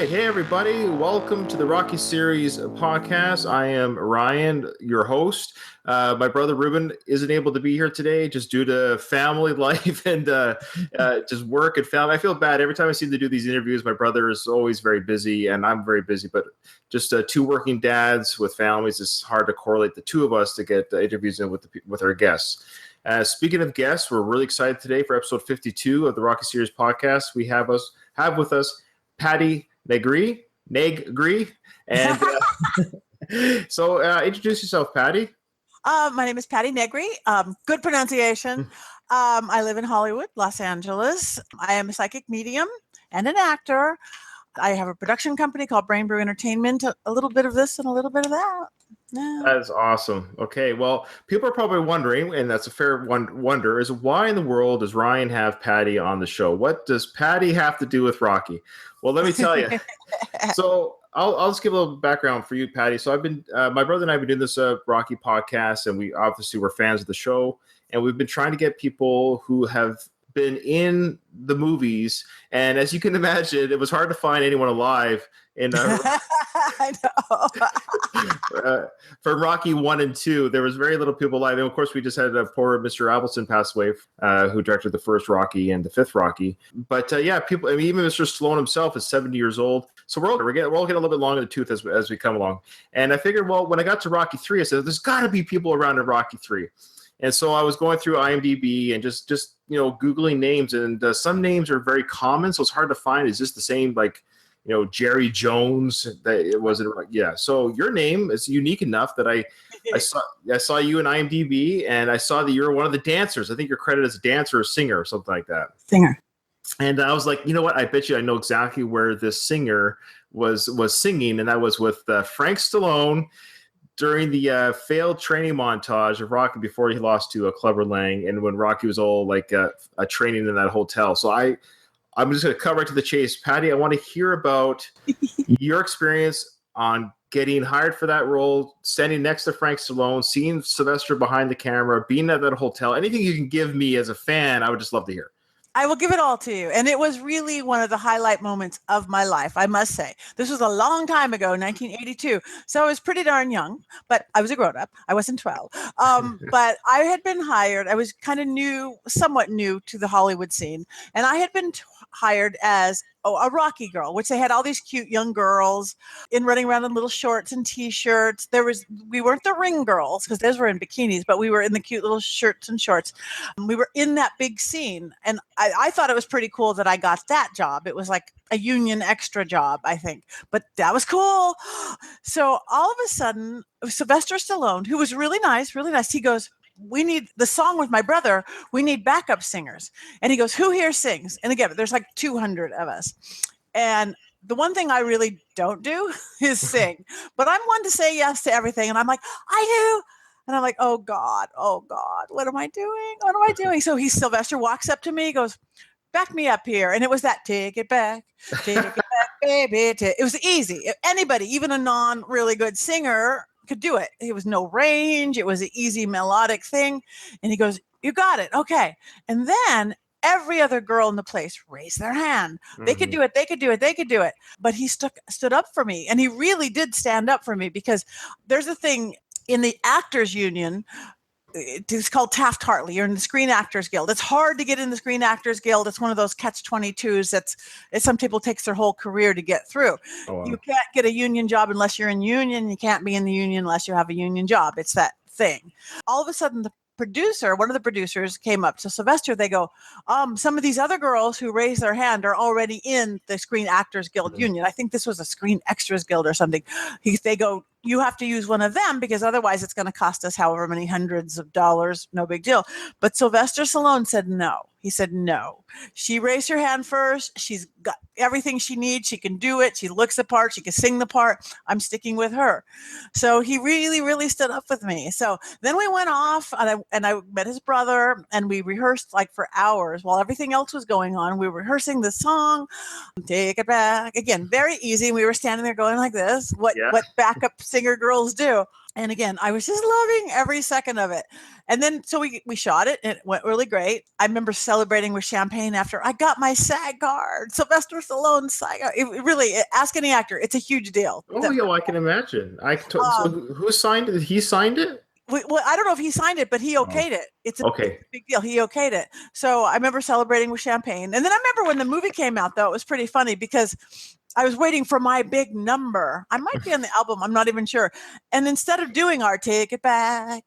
right. Hey, everybody. Welcome to the Rocky Series podcast. I am Ryan, your host. My brother Ruben isn't able to be here today just due to family life and just work and family. I feel bad. Every time I seem to do these interviews, my brother is always very busy and I'm very busy. But just two working dads with families, it's hard to correlate the two of us to get interviews in with our guests. Speaking of guests, we're really excited today for episode 52 of the Rocky Series podcast. We have with us Patti Negri, and introduce yourself, Patti. My name is Patti Negri. Good pronunciation. I live in Hollywood, Los Angeles. I am a psychic medium and an actor. I have a production company called Brain Brew Entertainment. A little bit of this and a little bit of that. Yeah. That is awesome. Okay, well, people are probably wondering, and that's a fair wonder, is why in the world does Ryan have Patti on the show? What does Patti have to do with Rocky? Well, let me tell you. So I'll just give a little background for you, Patti. So I've been, my brother and I have been doing this Rocky podcast, and we obviously were fans of the show, and we've been trying to get people who have been in the movies, and as you can imagine, it was hard to find anyone alive in I know. from Rocky 1 and 2. There was very little people alive, and of course we just had poor Mr. Appleton pass away, who directed the first Rocky and the fifth Rocky. But people, I mean, even Mr. Stallone himself is 70 years old, so we're all getting a little bit long in the tooth as we come along. And I figured, well, when I got to Rocky 3, I said there's got to be people around in Rocky 3. And so I was going through IMDb and just Googling names, and some names are very common, so it's hard to find. Is this the same, like, Jerry Jones? That it wasn't. Yeah. So your name is unique enough that I saw you in IMDb, and I saw that you're one of the dancers. I think you're credited as a dancer or singer or something like that. Singer. And I was like, you know what? I bet you I know exactly where this singer was singing, and that was with Frank Stallone during the failed training montage of Rocky before he lost to Clubber Lang, and when Rocky was all like training in that hotel. So I'm just going to cut right to the chase. Patti, I want to hear about your experience on getting hired for that role, standing next to Frank Stallone, seeing Sylvester behind the camera, being at that hotel. Anything you can give me as a fan, I would just love to hear. I will give it all to you. And it was really one of the highlight moments of my life, I must say. This was a long time ago, 1982. So I was pretty darn young, but I was a grown-up. I wasn't 12. But I had been hired. I was kind of somewhat new to the Hollywood scene. And I had been hired as a Rocky girl, which they had all these cute young girls running around in little shorts and T-shirts. We weren't the ring girls because those were in bikinis, but we were in the cute little shirts and shorts. We were in that big scene, and I thought it was pretty cool that I got that job. It was like a union extra job, I think, but that was cool. So all of a sudden, Sylvester Stallone, who was really nice, he goes, "We need the song with my brother. We need backup singers." And he goes, "Who here sings?" And again, there's like 200 of us. And the one thing I really don't do is sing, but I'm one to say yes to everything. And I'm like, I do. And I'm like, oh God, what am I doing? So Sylvester walks up to me, he goes, "Back me up here." And it was that take it back, baby. It was easy. Anybody, even a non-really good singer, could do it. It was no range. It was an easy melodic thing. And he goes, "You got it. Okay." And then every other girl in the place raised their hand. They could do it. But he stood up for me. And he really did stand up for me, because there's a thing in the Actors Union. It's called Taft-Hartley. You're in the Screen Actors Guild. It's hard to get in the Screen Actors Guild. It's one of those catch-22s that some people takes their whole career to get through. Oh, wow. You can't get a union job unless you're in union. You can't be in the union unless you have a union job. It's that thing. All of a sudden, one of the producers came up to Sylvester. They go, some of these other girls who raised their hand are already in the Screen Actors Guild union. I think this was a Screen Extras Guild or something. They go, "You have to use one of them, because otherwise it's going to cost us however many hundreds of dollars. No big deal." But Sylvester Stallone said no. He said no. She raised her hand first. She's got everything she needs. She can do it. She looks the part. She can sing the part. I'm sticking with her. So he really, really stood up with me. So then we went off, and I met his brother, and we rehearsed like for hours while everything else was going on. We were rehearsing the song, "Take It Back." Again, very easy. We were standing there going like this. What backup singer girls do. And again, I was just loving every second of it. And then, so we shot it and it went really great. I remember celebrating with champagne after I got my SAG card, Sylvester Stallone SAG card. It really, ask any actor. It's a huge deal. Oh, yeah, well, I can imagine. So Um, who signed it? He signed it? well, I don't know if he signed it, but he Oh, okayed it. It's a okay. big deal. He okayed it. So I remember celebrating with champagne. And then I remember when the movie came out, though, it was pretty funny because I was waiting for my big number. I might be on the album. I'm not even sure. And instead of doing our Take It Back,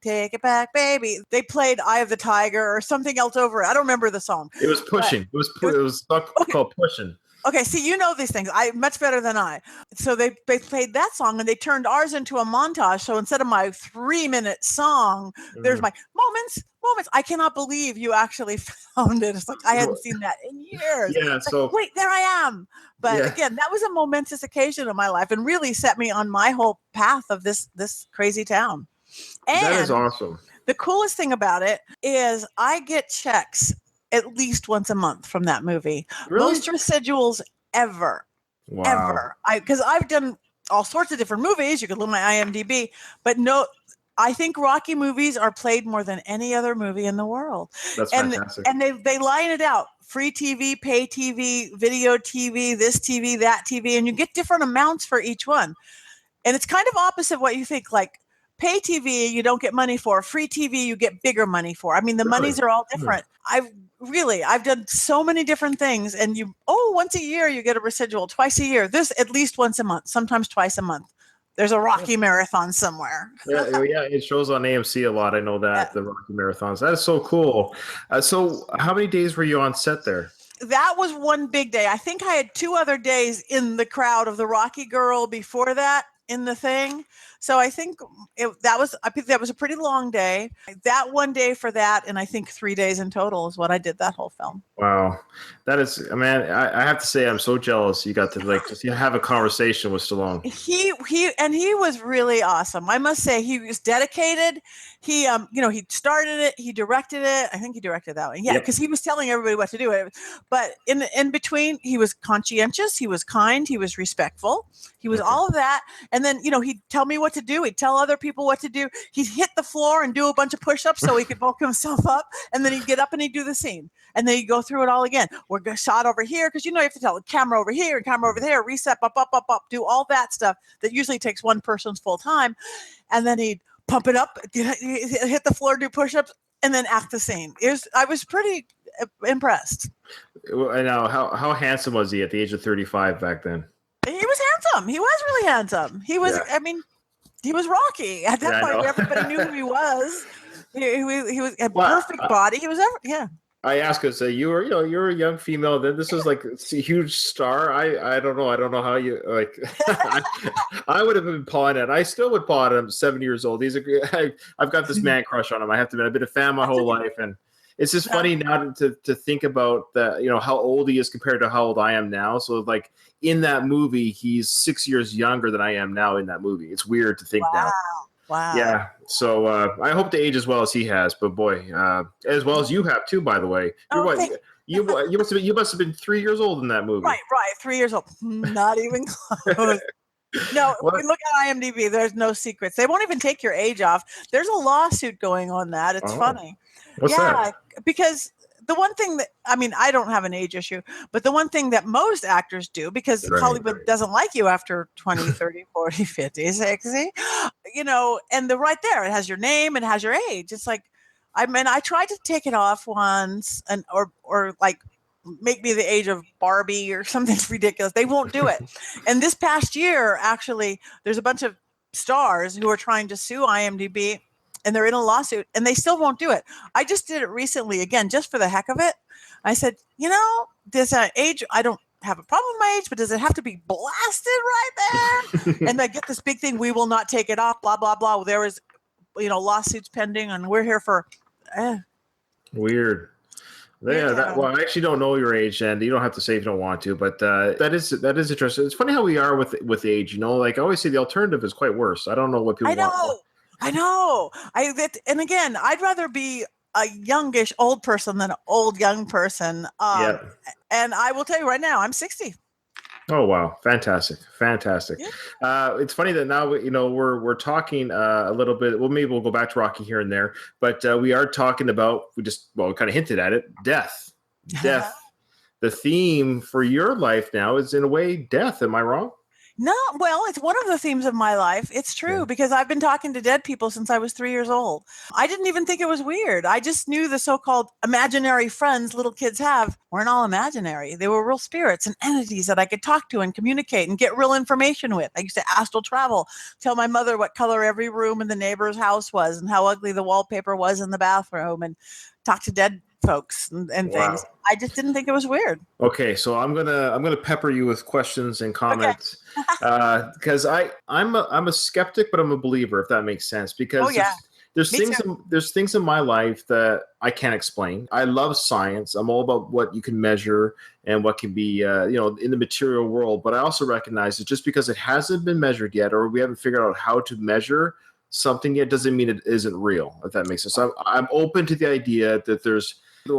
Baby, they played Eye of the Tiger or something else over it. I don't remember the song. It was Pushing. It was Okay. called Pushing. Okay, see, you know these things. I much better than I. So they played that song and they turned ours into a montage. So instead of my 3-minute song, there's my moments. I cannot believe you actually found it. It's like I hadn't seen that in years. Yeah, It's so like, wait, there I am. But yeah, again, that was a momentous occasion in my life and really set me on my whole path of this crazy town. that is And awesome. the coolest thing about it is I get checks at least once a month from that movie. Really? Most residuals ever. Wow. Ever. Because I've done all sorts of different movies. You could look at my IMDb, but no, I think Rocky movies are played more than any other movie in the world. That's fantastic. And they line it out. Free TV, pay TV, video TV, this TV, that TV, and you get different amounts for each one. And it's kind of opposite what you think. Like pay TV, you don't get money for. Free TV, you get bigger money for. I mean, the monies are all different. I've done so many different things. And once a year, you get a residual. Twice a year. This at least once a month, sometimes twice a month. There's a Rocky marathon somewhere. Yeah, it shows on AMC a lot. I know that, the Rocky marathons. That is so cool. So how many days were you on set there? That was one big day. I think I had 2 other days in the crowd of the Rocky girl before that in the thing. So I think that was a pretty long day. That one day for that, and I think 3 days in total is what I did that whole film. Wow, that is, man. I have to say, I'm so jealous. You got to just have a conversation with Stallone. He was really awesome. I must say, he was dedicated. He he started it. He directed it. I think he directed that one. Yeah, because he was telling everybody what to do. But in between, he was conscientious. He was kind. He was respectful. He was all of that. And then he'd tell me what to do. He'd tell other people what to do. He'd hit the floor and do a bunch of push-ups so he could bulk himself up. And then he'd get up and he'd do the scene. And then he'd go through it all again. We're shot over here because you have to tell the camera over here and camera over there, reset, up, do all that stuff that usually takes one person's full time. And then he'd pump it up, hit the floor, do push-ups, and then act the scene. I was pretty impressed. And now, how handsome was he at the age of 35 back then? He was handsome. He was really handsome. He was. Yeah. I mean, he was Rocky at that point. Everybody knew who he was. He was a perfect body. He was I ask because you're a young female. Then this is like a huge star. I don't know. I don't know how you like. I would have been pawing it. I still would paw it. I'm 7 years old. I've got this man crush on him. I have to admit, I've been a fan my whole life, and it's just funny now to think about that. How old he is compared to how old I am now. So like in that movie, he's 6 years younger than I am now in that movie. It's weird to think now. Wow. Yeah. So I hope to age as well as he has, but boy, as well as you have too, by the way. You must have been 3 years old in that movie. Right. 3 years old. Not even close. No, if we look at IMDb, there's no secrets. They won't even take your age off. There's a lawsuit going on that. It's funny. What's that? Because the one thing that, I don't have an age issue, but the one thing that most actors do, because Hollywood doesn't like you after 20, 30, 40, 50, 60, and right there, it has your name, it has your age. It's like, I tried to take it off once or like make me the age of Barbie or something ridiculous. They won't do it. And this past year, actually, there's a bunch of stars who are trying to sue IMDb, and they're in a lawsuit, and they still won't do it. I just did it recently, again, just for the heck of it. I said, there's an age, I don't have a problem with my age, but does it have to be blasted right there? And I get this big thing, we will not take it off, blah, blah, blah. There is, lawsuits pending, and we're here for... Weird. Yeah, I actually don't know your age, and you don't have to say if you don't want to, but that is interesting. It's funny how we are with age, like I always say the alternative is quite worse. I don't know what people want. I know. And again, I'd rather be a youngish old person than an old young person. And I will tell you right now, I'm 60. Oh wow, fantastic, fantastic. Yeah. It's funny that now we're talking a little bit. Well, maybe we'll go back to Rocky here and there, but we are talking about we kind of hinted at it, death, death. The theme for your life now is in a way death. Am I wrong? No, well, it's one of the themes of my life. It's true because I've been talking to dead people since I was 3 years old. I didn't even think it was weird. I just knew the so-called imaginary friends little kids have weren't all imaginary. They were real spirits and entities that I could talk to and communicate and get real information with. I used to astral travel, tell my mother what color every room in the neighbor's house was and how ugly the wallpaper was in the bathroom, and talk to dead folks and Wow. things. I just didn't think it was weird. Okay, so I'm gonna pepper you with questions and Okay. comments because I'm a skeptic, but I'm a believer, if that makes sense. Because Oh, yeah. there's Me things too. there's things in my life that I can't explain. I love science. I'm all about what you can measure and what can be in the material world. But I also recognize that just because it hasn't been measured yet, or we haven't figured out how to measure something yet, doesn't mean it isn't real. If that makes sense. So I'm open to the idea that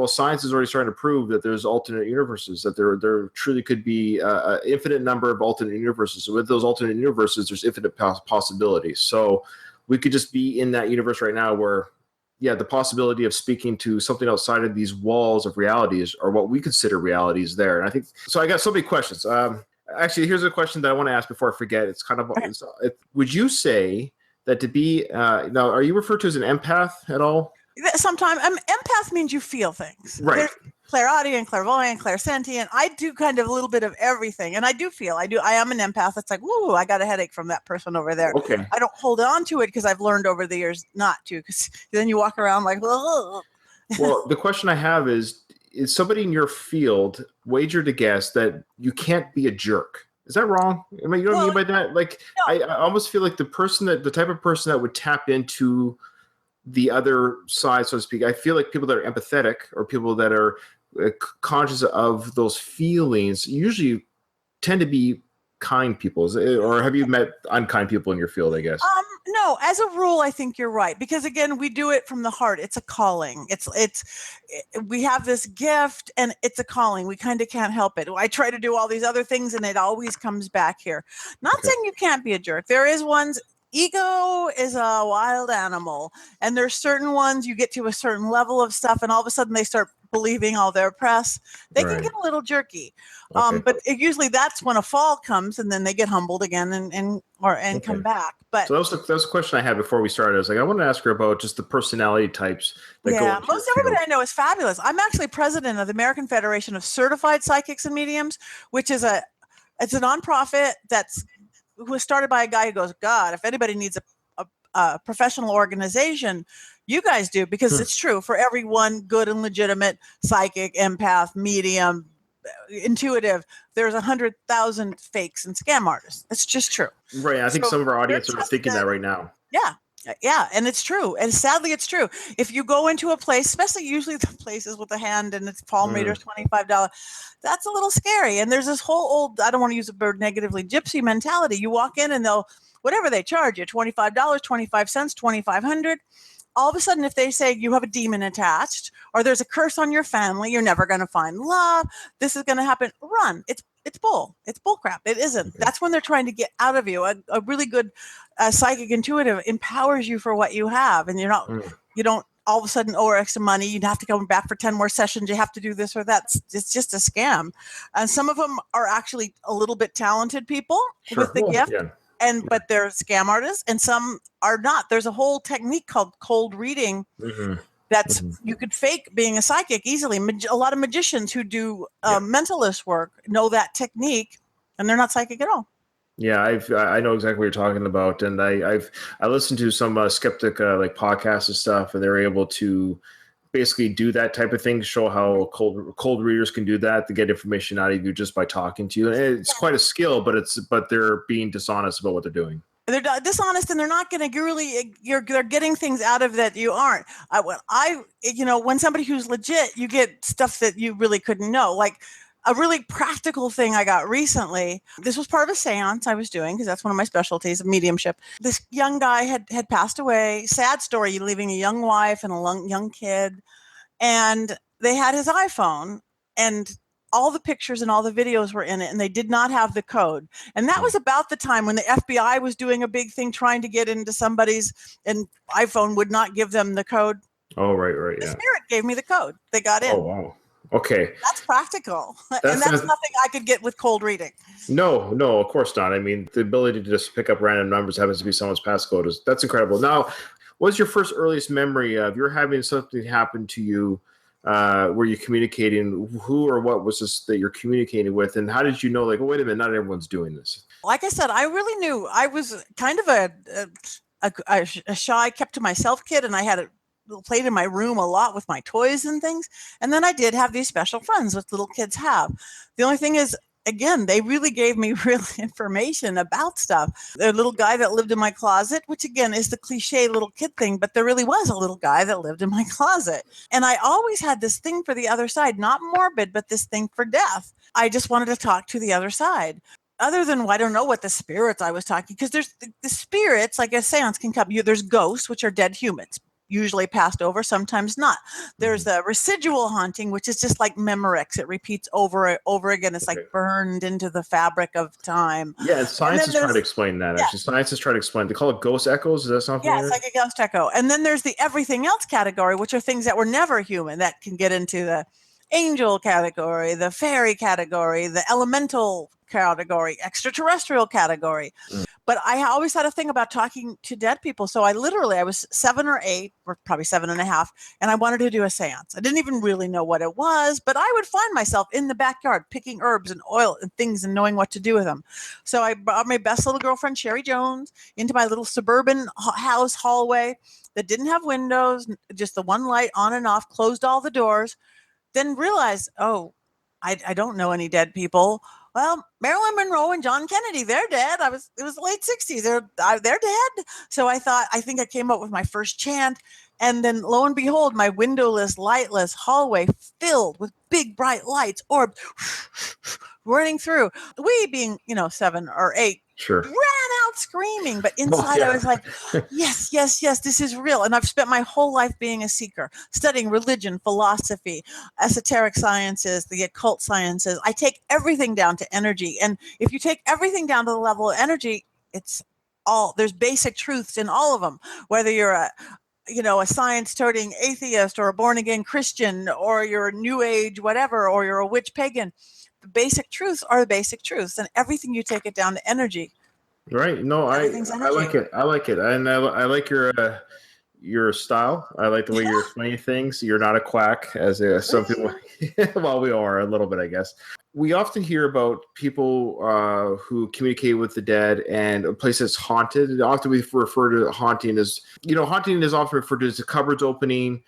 science is already starting to prove that there's alternate universes, that there truly could be an infinite number of alternate universes. So with those alternate universes, there's infinite possibilities. So we could just be in that universe right now where, yeah, the possibility of speaking to something outside of these walls of realities or what we consider reality is there. And I think, so I got so many questions. Actually, here's a question that I want to ask before I forget. It's kind of, would you say that to be, now, are you referred to as an empath at all? Sometimes empath means you feel things. Right. There's clairaudient, clairvoyant, clairsentient. I do kind of a little bit of everything, and I do feel. I am an empath. It's like, woo, I got a headache from that person over there. Okay. I don't hold on to it because I've learned over the years not to. Because then you walk around like, whoa. Well, the question I have is somebody in your field wagered to guess that you can't be a jerk? Is that wrong? I mean, you know what I mean by that? Like, no. I almost feel like the type of person that would tap into the other side, so to speak. I feel like people that are empathetic or people that are conscious of those feelings usually tend to be kind people. Or have you met unkind people in your field, I guess? No, as a rule, I think you're right because again, we do it from the heart. It's a calling. We have this gift, and it's a calling. We kind of can't help it. I try to do all these other things, and it always comes back here. Not saying you can't be a jerk. There is ones. Ego is a wild animal, and there's certain ones you get to a certain level of stuff, and all of a sudden they start believing all their press. They can get a little jerky, but usually that's when a fall comes, and then they get humbled again and come back. But so that was a question I had before we started. I was like, I want to ask her about just the personality types that go into most everybody I know is fabulous. I'm actually president of the American Federation of Certified Psychics and Mediums, which is it's a nonprofit who was started by a guy who goes, God, if anybody needs a professional organization, you guys do, because it's true for everyone, good and legitimate psychic, empath, medium, intuitive, there's 100,000 fakes and scam artists. It's just true. Right. I think some of our audience are thinking that right now. Yeah, and it's true. And sadly, it's true. If you go into a place, especially usually the places with a hand and it's palm readers, $25, that's a little scary. And there's this whole old, I don't want to use the word negatively, gypsy mentality. You walk in and they'll, whatever they charge you, $25, 25 cents, 2,500. All of a sudden, if they say you have a demon attached or there's a curse on your family, you're never going to find love, this is going to happen, run. It's bull. It's bull crap. It isn't. Okay. That's when they're trying to get out of you. A really good psychic intuitive empowers you for what you have. And you don't all of a sudden owe extra money. You'd have to come back for 10 more sessions. You have to do this or that. It's just a scam. And some of them are actually a little bit talented people with the gift. Yeah. But they're scam artists, and some are not. There's a whole technique called cold reading. That's you could fake being a psychic easily. A lot of magicians who do mentalist work know that technique, and they're not psychic at all. Yeah, I know exactly what you're talking about, and I listened to some skeptic like podcasts and stuff, and they're able to basically do that type of thing, show how cold readers can do that to get information out of you just by talking to you. And it's quite a skill, but they're being dishonest about what they're doing. They're dishonest, and they're not going to really. They're getting things out of that you aren't. When somebody who's legit, you get stuff that you really couldn't know. Like a really practical thing I got recently. This was part of a seance I was doing because that's one of my specialties, mediumship. This young guy had passed away. Sad story, leaving a young wife and a young kid, and they had his iPhone, and all the pictures and all the videos were in it, and they did not have the code. And that was about the time when the FBI was doing a big thing trying to get into somebody's, and iPhone would not give them the code. Oh, right, The yeah. spirit gave me the code. They got in. Oh, wow. Okay. That's practical. And that's That's- nothing I could get with cold reading. No, of course not. I mean, the ability to just pick up random numbers happens to be someone's passcode that's incredible. Now, what's your first earliest memory of you're having something happen to you where you're communicating? Who or what was this that you're communicating with? And how did you know, like, oh, wait a minute, not everyone's doing this? Like I said, I really knew I was kind of a shy, kept to myself kid, and I had played in my room a lot with my toys and things. And then I did have these special friends that little kids have. The only thing is, again, they really gave me real information about stuff. The little guy that lived in my closet, which again is the cliche little kid thing, but there really was a little guy that lived in my closet. And I always had this thing for the other side, not morbid, but this thing for death. I just wanted to talk to the other side. Other than, I don't know what the spirits I was talking, because there's the spirits, like a seance can come. There's ghosts, which are dead humans, usually passed over, sometimes not. There's the residual haunting, which is just like Memorex. It repeats over and over again. It's like burned into the fabric of time. Yeah, and science is trying to explain that. Actually, science is trying to explain. They call it ghost echoes. Is that something? Yeah, it's like a ghost echo. And then there's the everything else category, which are things that were never human that can get into the angel category, the fairy category, the elemental category, extraterrestrial category. But I always had a thing about talking to dead people. So I was 7 or 8, or probably 7.5, and I wanted to do a seance. I didn't even really know what it was, but I would find myself in the backyard picking herbs and oil and things and knowing what to do with them. So I brought my best little girlfriend, Sherry Jones, into my little suburban house hallway that didn't have windows, just the one light on and off, closed all the doors, then realized, I don't know any dead people. Well, Marilyn Monroe and John Kennedy, they're dead. It was the late 60s. They're dead. So I think I came up with my first chant. And then lo and behold, my windowless, lightless hallway filled with big, bright lights, orbs running through. We being, 7 or 8, ran out screaming. But inside I was like, yes, this is real. And I've spent my whole life being a seeker, studying religion, philosophy, esoteric sciences, the occult sciences. I take everything down to energy. And if you take everything down to the level of energy, there's basic truths in all of them, whether you're a science-toting atheist or a born-again Christian, or you're a new age, whatever, or you're a witch pagan. The basic truths are the basic truths, and everything you take it down to energy. Right. No, I like it. I like it. And I like your style. I like the way you're explaining things. You're not a quack, as some people. Well, we are a little bit, I guess. We often hear about people who communicate with the dead and a place that's haunted. Often we refer to haunting as, haunting is often referred to as the cupboards opening.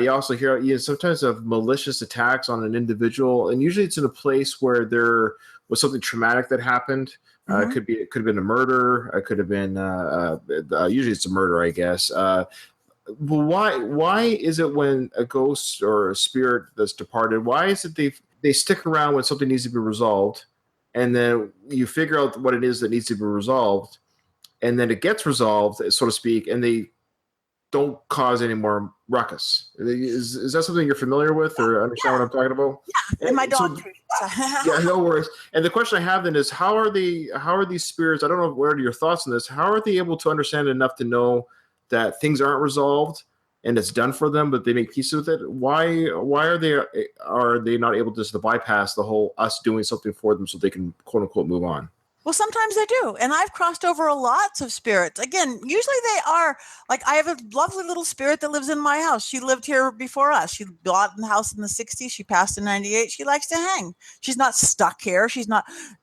You also hear sometimes of malicious attacks on an individual, and usually it's in a place where there was something traumatic that happened. It could have been a murder. It could have been usually it's a murder, I guess. Why is it when a ghost or a spirit that's departed, why is it they stick around when something needs to be resolved, and then you figure out what it is that needs to be resolved, and then it gets resolved, so to speak, and they don't cause any more ruckus? Is that something you're familiar with or understand what I'm talking about? Yeah, and my dog too. Yeah, no worries. And the question I have then is, how are these spirits? I don't know, what are your thoughts on this? How are they able to understand enough to know that things aren't resolved and it's done for them, but they make peace with it? Why are they not able just to bypass the whole us doing something for them so they can quote unquote move on? Well, sometimes they do. And I've crossed over lots of spirits. Again, usually they are like, I have a lovely little spirit that lives in my house. She lived here before us. She bought the house in the 60s. She passed in 98. She likes to hang. She's not stuck here.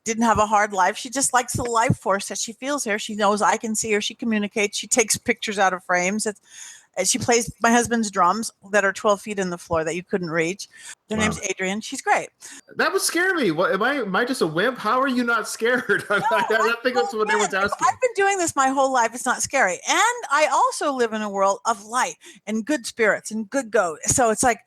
Didn't have a hard life. She just likes the life force that she feels here. She knows I can see her. She communicates. She takes pictures out of frames. She plays my husband's drums that are 12 feet in the floor that you couldn't reach. Their name's Adrian. She's great. That would scare me. What, am I just a wimp? How are you not scared? No, I think that's what everyone's asking. I've been doing this my whole life. It's not scary. And I also live in a world of light and good spirits and good ghosts. So it's like,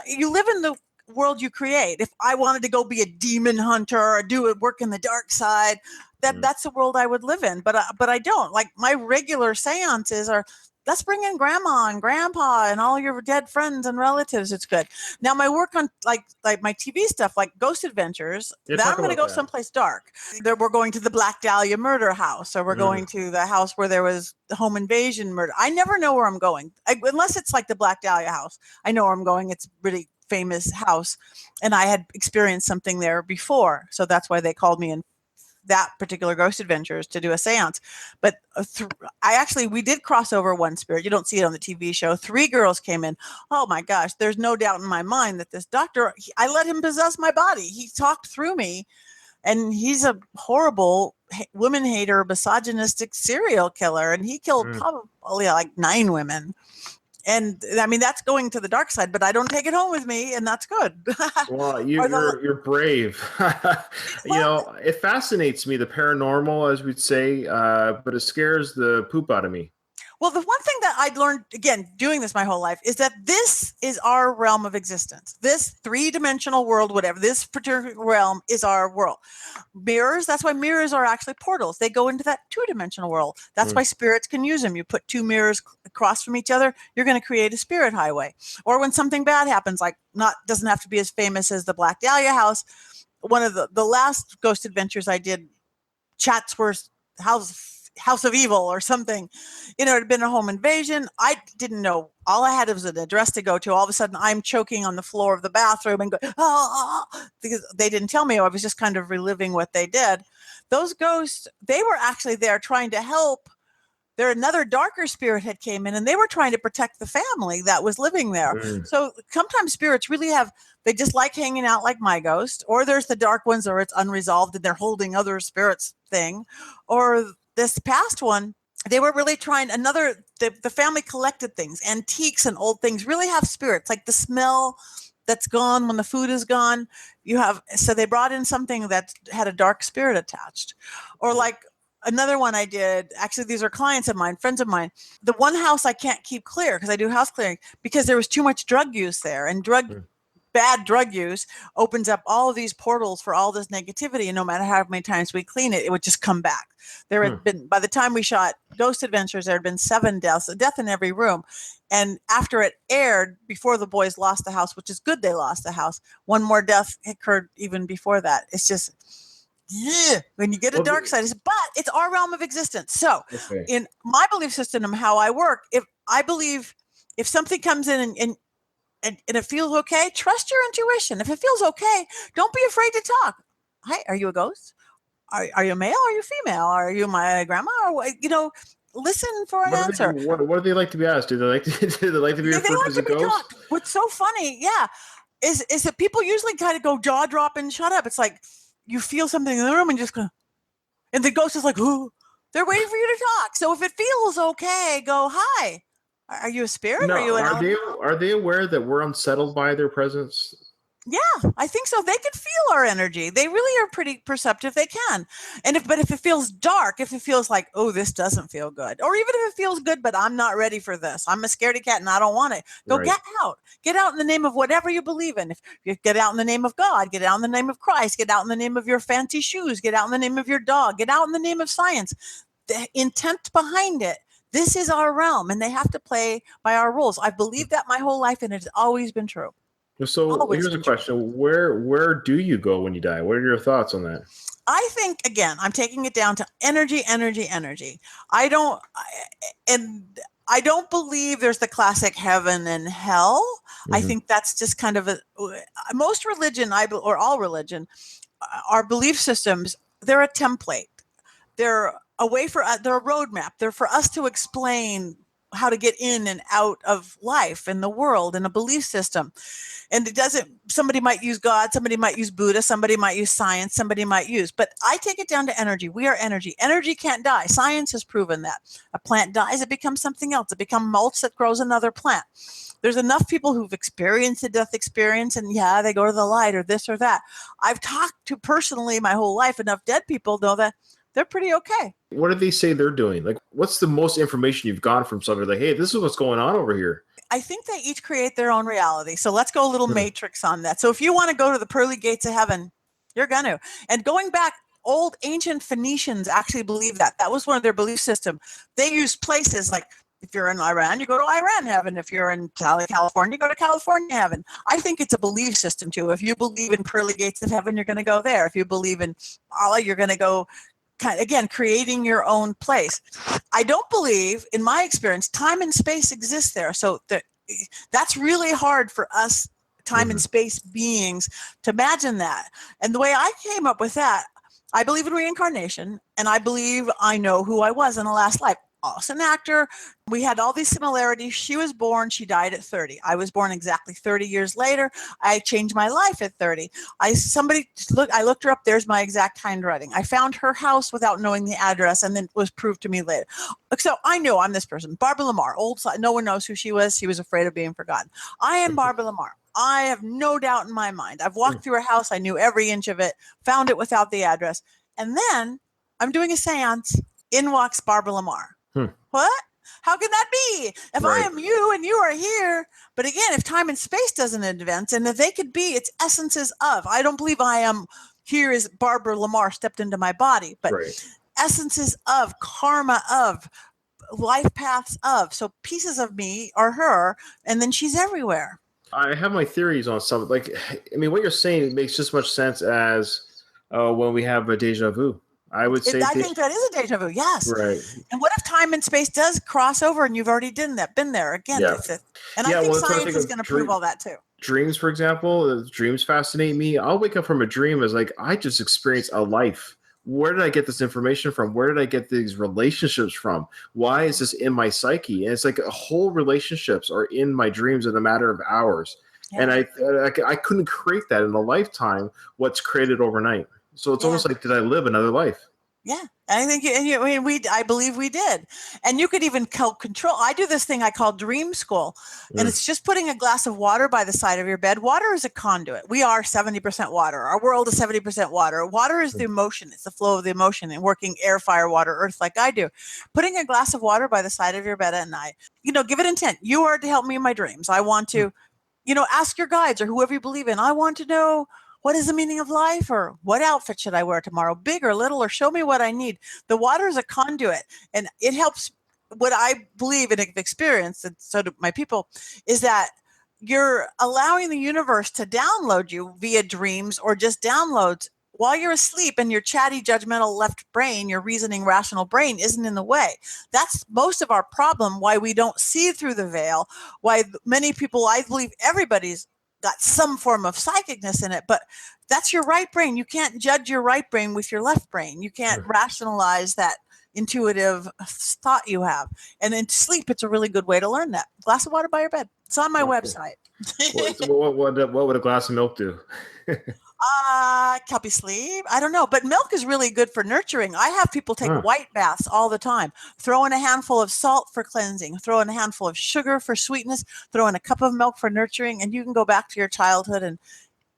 you live in the world you create. If I wanted to go be a demon hunter or work in the dark side, that's the world I would live in. But I don't. Like, my regular seances are let's bring in grandma and grandpa and all your dead friends and relatives. It's good. Now my work on like my TV stuff, like Ghost Adventures, that I'm going to go someplace dark. We're going to the Black Dahlia murder house, or we're going to the house where there was the home invasion murder. I never know where I'm going, unless it's like the Black Dahlia house. I know where I'm going. It's really famous house, and I had experienced something there before, so that's why they called me in that particular Ghost Adventures to do a seance. But we did cross over one spirit. You don't see it on the TV show. 3 girls came in. Oh my gosh, there's no doubt in my mind that this doctor, I let him possess my body. He talked through me, and he's a horrible woman hater, misogynistic serial killer, and he killed probably like 9 women. And I mean, that's going to the dark side, but I don't take it home with me, and that's good. Well, you're brave. It fascinates me, the paranormal, as we'd say, but it scares the poop out of me. Well, the one thing that I'd learned, again, doing this my whole life, is that this is our realm of existence. This 3-dimensional world, whatever, this particular realm is our world. Mirrors, that's why mirrors are actually portals. They go into that 2-dimensional world. That's why spirits can use them. You put 2 mirrors across from each other, you're going to create a spirit highway. Or when something bad happens, doesn't have to be as famous as the Black Dahlia house. One of the last Ghost Adventures I did, Chatsworth House of Evil or something, it had been a home invasion. I didn't know. All I had was an address to go to. All of a sudden I'm choking on the floor of the bathroom and go, because they didn't tell me. I was just kind of reliving what they did. Those ghosts, they were actually there trying to help. Another darker spirit had came in, and they were trying to protect the family that was living there. So sometimes spirits really they just like hanging out like my ghost, or there's the dark ones, or it's unresolved and they're holding other spirits thing, or this past one, they were really trying the family collected things, antiques and old things really have spirits, like the smell that's gone when the food is gone. So they brought in something that had a dark spirit attached. Or like another one I did, actually, these are clients of mine, friends of mine. The one house I can't keep clear because I do house clearing because there was too much drug use there, and bad drug use opens up all of these portals for all this negativity. And no matter how many times we clean it, it would just come back. There had been, by the time we shot Ghost Adventures, there had been 7 deaths, a death in every room. And after it aired, before the boys lost the house, which is good they lost the house, one more death occurred even before that. It's just, when you get a dark side, but it's our realm of existence. So in my belief system and how I work, if something comes in and it feels okay, trust your intuition. If it feels okay, don't be afraid to talk. Hi, are you a ghost? Are you a male? Are you female? Are you my grandma? Or, listen for an answer. What do they like to be asked? Do they like to be referred to as a ghost? What's so funny, is that people usually kind of go jaw drop and shut up. It's like you feel something in the room and just go, and the ghost is like, ooh, they're waiting for you to talk. So if it feels okay, go, hi. Are you a spirit? No, are they aware that we're unsettled by their presence? Yeah, I think so. They can feel our energy. They really are pretty perceptive. They can. But if it feels dark, if it feels like, oh, this doesn't feel good, or even if it feels good, but I'm not ready for this, I'm a scaredy cat and I don't want it, go get out. Get out in the name of whatever you believe in. If you get out in the name of God, get out in the name of Christ, get out in the name of your fancy shoes, get out in the name of your dog, get out in the name of science. The intent behind it. This is our realm, and they have to play by our rules. I've believed that my whole life, and it's always been true. So here's a question. Where do you go when you die? What are your thoughts on that? I think, again, I'm taking it down to energy. I don't believe there's the classic heaven and hell. I think that's just kind of most religion, or all religion, our belief systems, they're a template. They're a way they're a roadmap. They're for us to explain how to get in and out of life and the world and a belief system. And somebody might use God, somebody might use Buddha, somebody might use science, but I take it down to energy. We are energy. Energy can't die. Science has proven that. A plant dies, it becomes something else. It becomes mulch that grows another plant. There's enough people who've experienced a death experience, and they go to the light or this or that. I've talked to personally my whole life, enough dead people know that they're pretty okay. What do they say they're doing? Like, what's the most information you've gotten from somebody? Like, hey, this is what's going on over here. I think they each create their own reality. So let's go a little matrix on that. So if you want to go to the pearly gates of heaven, you're going to. And going back, old ancient Phoenicians actually believed that. That was one of their belief systems. They used places like, If you're in Iran, you go to Iran heaven. If you're in California, you go to California heaven. I think it's a belief system too. If you believe in pearly gates of heaven, you're going to go there. If you believe in Allah, you're going to go, again, creating your own place. I don't believe, in my experience, time and space exist there. So that's really hard for us time and space beings to imagine that. And the way I came up with that, I believe in reincarnation, and I believe I know who I was in a last life. I was an actor. We had all these similarities. She was born, she died at 30. I was born exactly 30 years later. I changed my life at 30. I looked her up. There's my exact handwriting. I found her house without knowing the address, and then it was proved to me later. So I know I'm this person, Barbara Lamar. No one knows who she was. She was afraid of being forgotten. I am Barbara Lamar. I have no doubt in my mind. I've walked through her house. I knew every inch of it, found it without the address. And then I'm doing a seance. In walks Barbara Lamar. What? How can that be? If I am you and you are here, but again, if time and space doesn't advance, and if they could be, it's essences of. I don't believe I am here as Barbara Lamar stepped into my body, but essences of, karma of, life paths of. So pieces of me are her, and then she's everywhere. I have my theories on something. Like, I mean, what you're saying makes just as much sense as when we have a deja vu. I would say. I think that is a deja vu. Yes. Right. And what if time and space does cross over, and you've already been there again? Yeah. And I think science is going to prove all that too. Dreams, for example, dreams fascinate me. I'll wake up from a dream as like I just experienced a life. Where did I get this information from? Where did I get these relationships from? Why is this in my psyche? And it's like whole relationships are in my dreams in a matter of hours. Yeah. And I couldn't create that in a lifetime. What's created overnight? So it's almost like, did I live another life? Yeah, I think I believe we did, and you could even control. I do this thing I call dream school, and it's just putting a glass of water by the side of your bed. Water is a conduit. We are 70% water. Our world is 70% water. Water is the emotion. It's the flow of the emotion, and working air, fire, water, earth, like I do. Putting a glass of water by the side of your bed at night. Give it intent. You are to help me in my dreams. I want to, ask your guides or whoever you believe in. I want to know. What is the meaning of life, or what outfit should I wear tomorrow? Big or little, or show me what I need. The water is a conduit, and it helps. What I believe and have experienced, and so do my people, is that you're allowing the universe to download you via dreams or just downloads while you're asleep, and your chatty, judgmental left brain, your reasoning, rational brain isn't in the way. That's most of our problem, why we don't see through the veil, why many people, I believe everybody's got some form of psychicness in it, but that's your right brain. You can't judge your right brain with your left brain. You can't rationalize that intuitive thought you have. And in sleep, it's a really good way to learn that. Glass of water by your bed. It's on my website. What would a glass of milk do? Help you sleep. I don't know, but milk is really good for nurturing. I have people take white baths all the time. Throw in a handful of salt for cleansing. Throw in a handful of sugar for sweetness. Throw in a cup of milk for nurturing, and you can go back to your childhood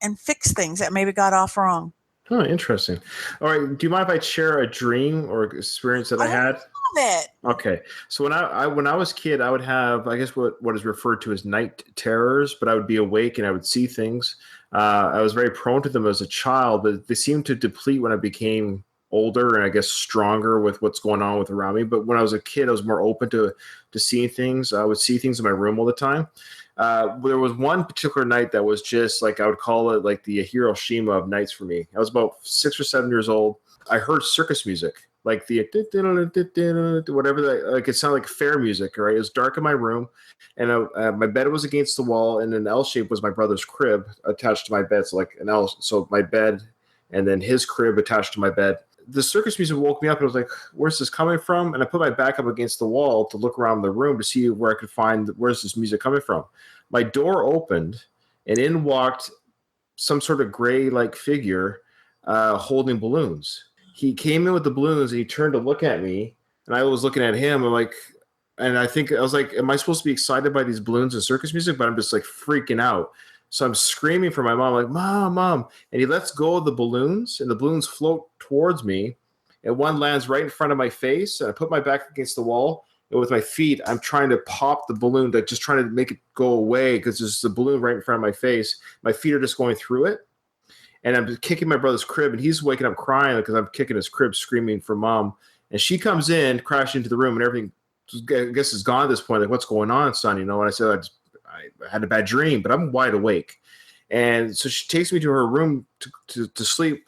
and fix things that maybe got off wrong. Oh, interesting. All right. Do you mind if I share a dream or experience that I had? Love it. Okay. So when I was a kid, I would have, I guess what is referred to as night terrors, but I would be awake and I would see things. I was very prone to them as a child, but they seemed to deplete when I became older and I guess stronger with what's going on with around me. But when I was a kid, I was more open to seeing things. I would see things in my room all the time. There was one particular night that was just like, I would call it like the Hiroshima of nights for me. I was about 6 or 7 years old. I heard circus music, like the whatever that, like it sounded like fair music, right? It was dark in my room, and my bed was against the wall, and an L shape was my brother's crib attached to my bed, so like an L. So my bed, and then his crib attached to my bed. The circus music woke me up, and I was like, "Where's this coming from?" And I put my back up against the wall to look around the room to see where I could find where's this music coming from. My door opened, and in walked some sort of gray-like figure holding balloons. He came in with the balloons and he turned to look at me, and I was looking at him. I'm like, and I was like, am I supposed to be excited by these balloons and circus music? But I'm just like freaking out. So I'm screaming for my mom, like, Mom. And he lets go of the balloons, and the balloons float towards me. And one lands right in front of my face. And I put my back against the wall. And with my feet, I'm trying to pop the balloon, like just trying to make it go away because there's the balloon right in front of my face. My feet are just going through it. And I'm kicking my brother's crib, and he's waking up crying because I'm kicking his crib, screaming for Mom. And she comes in, crashing into the room, and everything I guess is gone at this point. Like, what's going on, son? And I said, I had a bad dream, but I'm wide awake. And so she takes me to her room to sleep.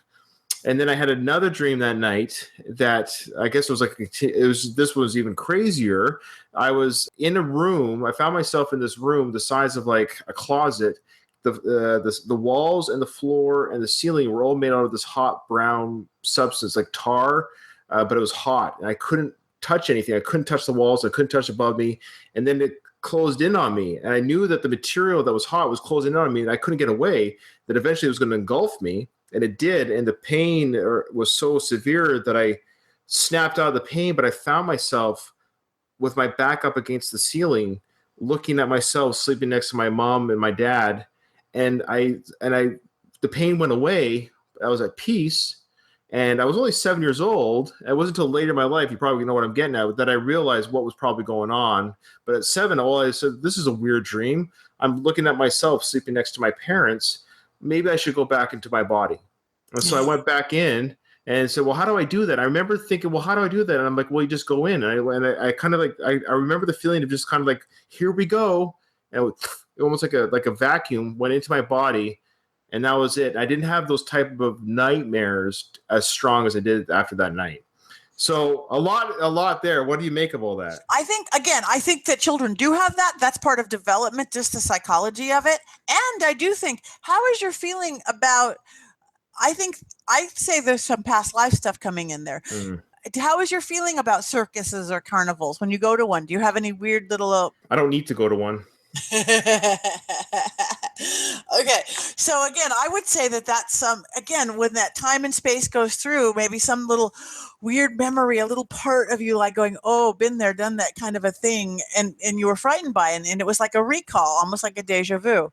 And then I had another dream that night that I guess this was even crazier. I was in a room. I found myself in this room the size of like a closet. The walls and the floor and the ceiling were all made out of this hot brown substance, like tar, but it was hot. And I couldn't touch anything. I couldn't touch the walls. I couldn't touch above me. And then it closed in on me. And I knew that the material that was hot was closing in on me, and I couldn't get away, that eventually it was going to engulf me. And it did. And the pain was so severe that I snapped out of the pain, but I found myself with my back up against the ceiling, looking at myself sleeping next to my mom and my dad. And the pain went away. I was at peace, and I was only 7 years old. It wasn't until later in my life, you probably know what I'm getting at, that I realized what was probably going on. But at 7, I said, this is a weird dream. I'm looking at myself sleeping next to my parents. Maybe I should go back into my body. And so I went back in and said, well, how do I do that? I remember thinking, well, how do I do that? And I'm like, well, you just go in. And I kind of like, I remember the feeling of just kind of like, here we go. And it almost like a vacuum went into my body, and that was it. I didn't have those type of nightmares as strong as I did after that night. So a lot there. What do you make of all that? I think that children do have that. That's part of development, just the psychology of it. And I do think, how is your feeling about, I'd say there's some past life stuff coming in there. Mm. How is your feeling about circuses or carnivals when you go to one? Do you have any weird little... I don't need to go to one. Okay, so again, I would say that's again, when that time and space goes through, maybe some little weird memory, a little part of you like going, oh, been there, done that kind of a thing, and you were frightened by it, and it was like a recall, almost like a deja vu.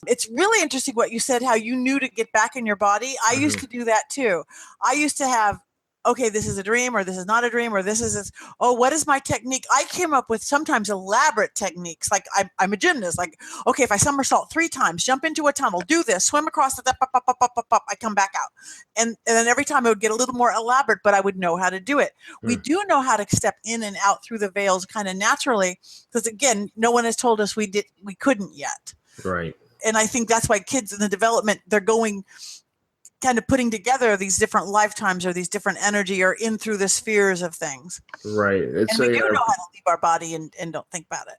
It's really interesting what you said, how you knew to get back in your body. I used to do that too. I used to have, okay, this is a dream, or this is not a dream, or this is, what is my technique? I came up with sometimes elaborate techniques. Like I'm a gymnast. Like, okay, if I somersault 3 times, jump into a tunnel, do this, swim across the, I come back out. And then every time it would get a little more elaborate, but I would know how to do it. We do know how to step in and out through the veils kind of naturally, because again, no one has told us we couldn't yet. Right. And I think that's why kids in the development, they're going kind of putting together these different lifetimes or these different energy or in through the spheres of things. Right. And we do know how to leave our body and don't think about it.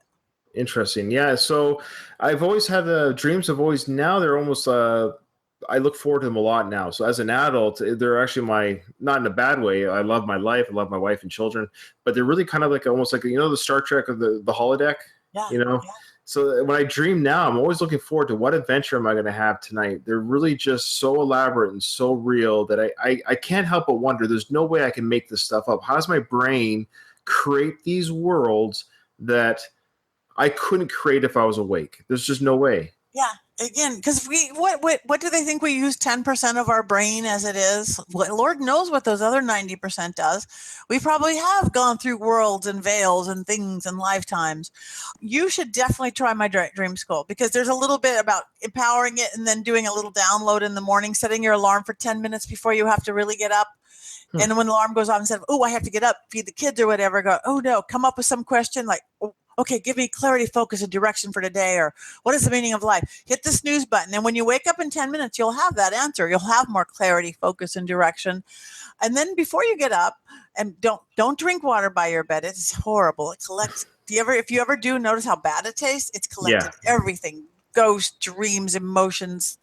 Interesting. Yeah. So I've always had dreams now they're almost, I look forward to them a lot now. So as an adult, they're actually not in a bad way. I love my life. I love my wife and children, but they're really kind of like almost like, the Star Trek of the holodeck, Yeah. So when I dream now, I'm always looking forward to what adventure am I going to have tonight. They're really just so elaborate and so real that I can't help but wonder, there's no way I can make this stuff up. How does my brain create these worlds that I couldn't create if I was awake? There's just no way. Yeah. Again, because what do they think we use 10% of our brain as it is? Lord knows what those other 90% does. We probably have gone through worlds and veils and things and lifetimes. You should definitely try my dream school, because there's a little bit about empowering it and then doing a little download in the morning, setting your alarm for 10 minutes before you have to really get up. And when the alarm goes off, instead of, oh, I have to get up, feed the kids or whatever, go, oh no, come up with some question like, oh, okay, give me clarity, focus, and direction for today, or what is the meaning of life? Hit the snooze button. And when you wake up in 10 minutes, you'll have that answer. You'll have more clarity, focus, and direction. And then before you get up, and don't drink water by your bed. It's horrible. It collects. If you ever do notice how bad it tastes, it's collected everything. Ghosts, dreams, emotions.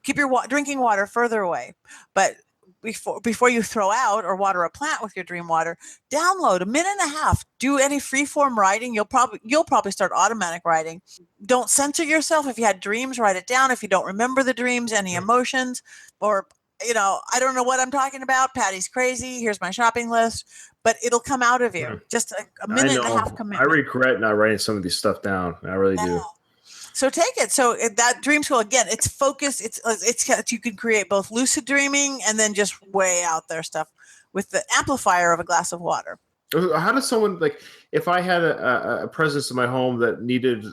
Keep your drinking water further away. But before you throw out or water a plant with your dream water, download a minute and a half. Do any free form writing. You'll probably start automatic writing. Don't censor yourself. If you had dreams, write it down. If you don't remember the dreams, any emotions, or I don't know what I'm talking about. Patty's crazy. Here's my shopping list. But it'll come out of you. Just a minute and a half commitment. I regret not writing some of these stuff down. I really do. So take it. So that dream school, again, it's focused. It's you can create both lucid dreaming and then just way out there stuff with the amplifier of a glass of water. How does someone, like, if I had a presence in my home that needed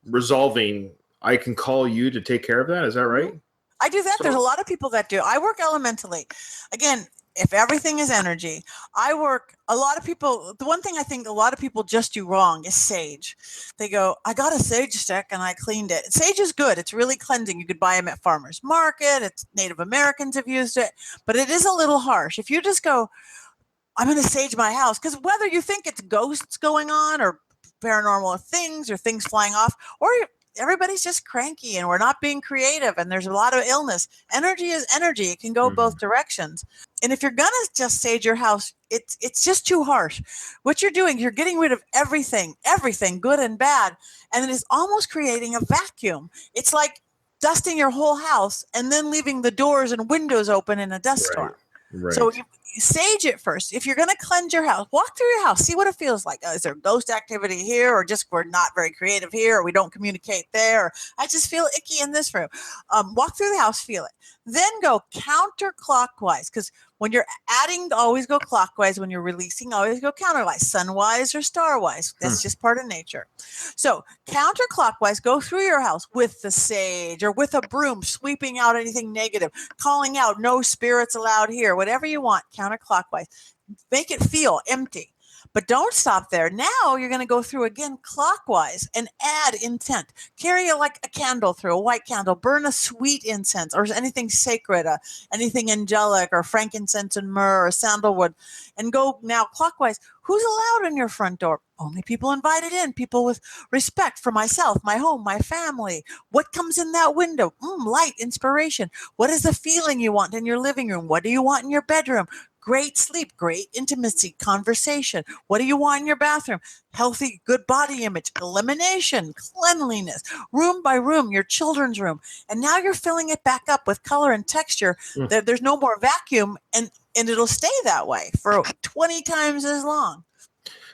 resolving, I can call you to take care of that? Is that right? I do that. There's a lot of people that do. I work elementally. Again, if everything is energy, a lot of people, the one thing I think a lot of people just do wrong is sage. They go, I got a sage stick and I cleaned it. Sage is good. It's really cleansing. You could buy them at farmer's market. It's Native Americans have used it, but it is a little harsh. If you just go, I'm going to sage my house, because whether you think it's ghosts going on or paranormal things or things flying off, or everybody's just cranky and we're not being creative and there's a lot of illness. Energy is energy. It can go both directions. And if you're going to just sage your house, it's just too harsh. What you're doing, you're getting rid of everything, good and bad. And it is almost creating a vacuum. It's like dusting your whole house and then leaving the doors and windows open in a dust storm. Right. So you sage it first. If you're going to cleanse your house, walk through your house, see what it feels like. Is there ghost activity here, or just we're not very creative here, or we don't communicate there, or I just feel icky in this room. Walk through the house, feel it. Then go counterclockwise, because when you're adding, always go clockwise. When you're releasing, always go counterwise, sunwise or starwise. That's just part of nature. So counterclockwise, go through your house with the sage or with a broom, sweeping out anything negative, calling out no spirits allowed here, whatever you want, counterclockwise. Make it feel empty. But don't stop there. Now you're going to go through again clockwise and add intent. Carry like a candle through, a white candle. Burn a sweet incense or anything sacred, anything angelic or frankincense and myrrh or sandalwood. And go now clockwise. Who's allowed in your front door? Only people invited in, people with respect for myself, my home, my family. What comes in that window? Light, inspiration. What is the feeling you want in your living room? What do you want in your bedroom? Great sleep, great intimacy, conversation. What do you want in your bathroom? Healthy, good body image, elimination, cleanliness, room by room, your children's room. And now you're filling it back up with color and texture. There's no more vacuum, and it'll stay that way for 20 times as long.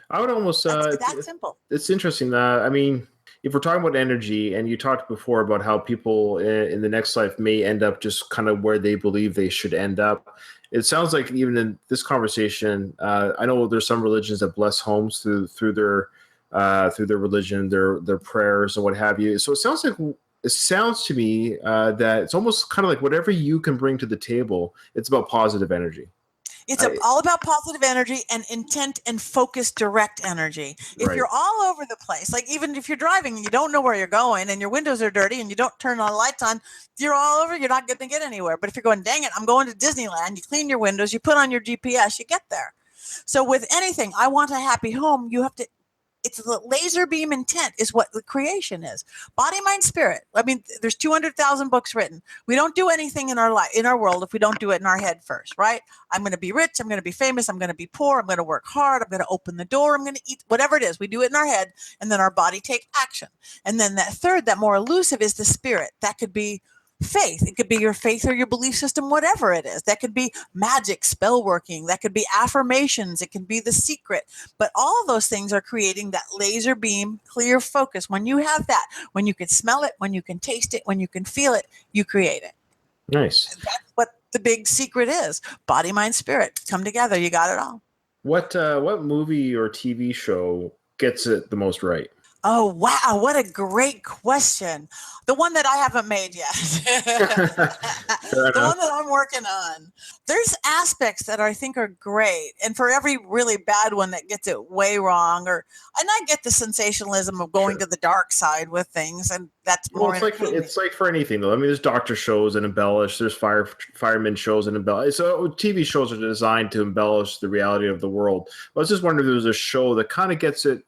I would almost that's simple. It's interesting. I mean, if we're talking about energy, and you talked before about how people in the next life may end up just kind of where they believe they should end up. It sounds like even in this conversation, I know there's some religions that bless homes through their religion, their prayers and what have you. So it sounds to me that it's almost kind of like whatever you can bring to the table. It's about positive energy. It's all about positive energy and intent and focused, direct energy. If you're all over the place, like even if you're driving and you don't know where you're going and your windows are dirty and you don't turn on lights on, you're all over, you're not going to get anywhere. But if you're going, dang it, I'm going to Disneyland, you clean your windows, you put on your GPS, you get there. So with anything, I want a happy home, you have to, it's the laser beam intent is what the creation is. Body, mind, spirit. I mean, there's 200,000 books written. We don't do anything in our life, in our world, if we don't do it in our head first, right? I'm going to be rich. I'm going to be famous. I'm going to be poor. I'm going to work hard. I'm going to open the door. I'm going to eat, whatever it is. We do it in our head, and then our body take action. And then that third, that more elusive, is the spirit. That could be faith. It could be your faith or your belief system, whatever it is. That could be magic, spell working. That could be affirmations. It can be the secret. But all of those things are creating that laser beam, clear focus. When you have that, when you can smell it, when you can taste it, when you can feel it, you create it. Nice. That's what the big secret is. Body, mind, spirit. Come together. You got it all. What movie or TV show gets it the most right? Oh, wow. What a great question. The one that I haven't made yet. The one that I'm working on. There's aspects that I think are great. And for every really bad one that gets it way wrong, and I get the sensationalism of going to the dark side with things, and that's more it's like for anything, though. I mean, there's doctor shows and embellish. There's fireman shows and embellish. So TV shows are designed to embellish the reality of the world. I was just wondering if there was a show that kind of gets it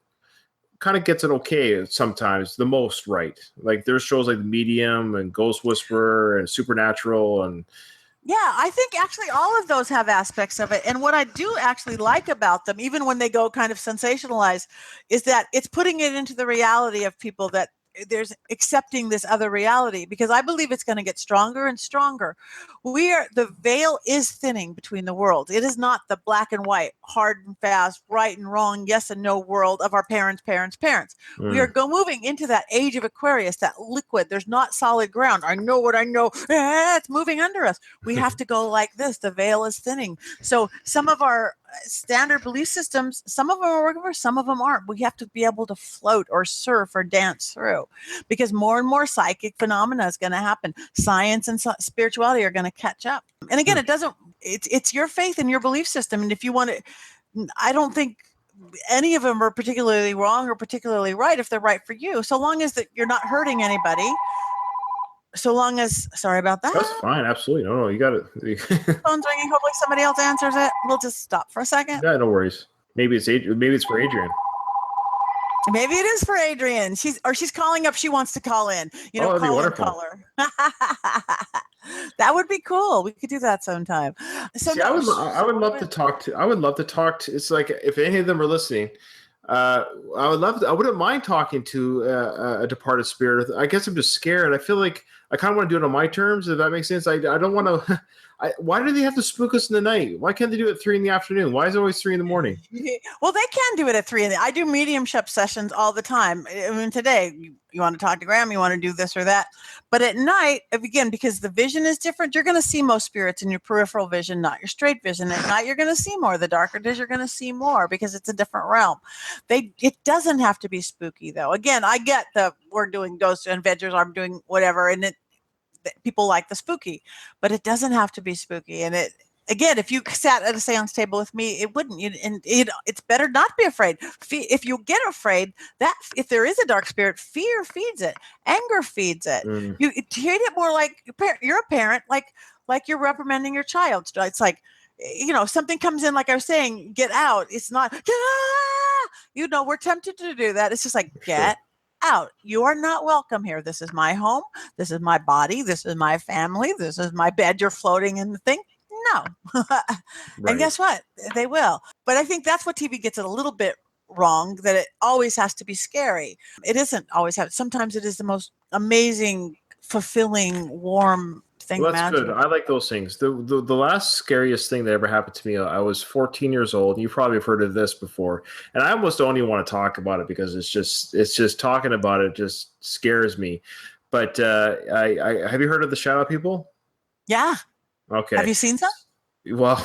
okay sometimes, the most right. Like there's shows like The Medium and Ghost Whisperer and Supernatural and I think actually all of those have aspects of it. And what I do actually like about them, even when they go kind of sensationalized, is that it's putting it into the reality of people, that there's accepting this other reality, because I believe it's going to get stronger and stronger. The veil is thinning between the world. It is not the black and white, hard and fast, right and wrong, yes and no world of our parents. We are moving into that age of Aquarius, that liquid. There's not solid ground. I know what I know. It's moving under us. We have to go like this. The veil is thinning. So some of our standard belief systems, some of them are working for, some of them aren't. We have to be able to float or surf or dance through, because more and more psychic phenomena is going to happen. Science and spirituality are going to catch up. And again, it doesn't it's your faith and your belief system. And if you want to, I don't think any of them are particularly wrong or particularly right if they're right for you, so long as that you're not hurting anybody. So long as, sorry about that. That's fine. Absolutely. No, you got it. Phone's ringing. Hopefully somebody else answers it. We'll just stop for a second. Yeah, no worries. Maybe it's for Adrian. Maybe it is for Adrian. She's calling up. She wants to call in. That'd be wonderful. Call her. That would be cool. We could do that sometime. So see, I would love to talk to. It's like if any of them are listening, I wouldn't mind talking to a departed spirit. I guess I'm just scared. I feel like I kind of want to do it on my terms. If that makes sense. I don't want to. Why do they have to spook us in the night? Why can't they do it at 3 p.m? Why is it always 3 a.m? Well, they can do it at 3 I do mediumship sessions all the time. I mean, today you want to talk to Graham, you want to do this or that. But at night, again, because the vision is different, you're going to see most spirits in your peripheral vision, not your straight vision. At night, you're going to see more. The darker it is, you're going to see more because it's a different realm. It doesn't have to be spooky, though. Again, I get we're doing ghost adventures, I'm doing whatever, and people like the spooky, but it doesn't have to be spooky. And again, if you sat at a seance table with me, it wouldn't. It's better not to be afraid. If you get afraid, that if there is a dark spirit, fear feeds it, anger feeds it. You treat it more like you're a parent, like you're reprimanding your child. It's like, something comes in, like I was saying, get out. It's not, we're tempted to do that. It's just like, get out. You are not welcome here. This is my home. This is my body. This is my family. This is my bed. You're floating in the thing. No. Right. And guess what? They will. But I think that's what TV gets it a little bit wrong, that it always has to be scary. It isn't always. Sometimes it is the most amazing, fulfilling, warm thing. Well, that's good. I like those things. The last scariest thing that ever happened to me, I was 14 years old. You probably have heard of this before. And I almost don't even want to talk about it because it's just talking about it just scares me. But I have you heard of the shadow people? Yeah. Okay. Have you seen some? Well,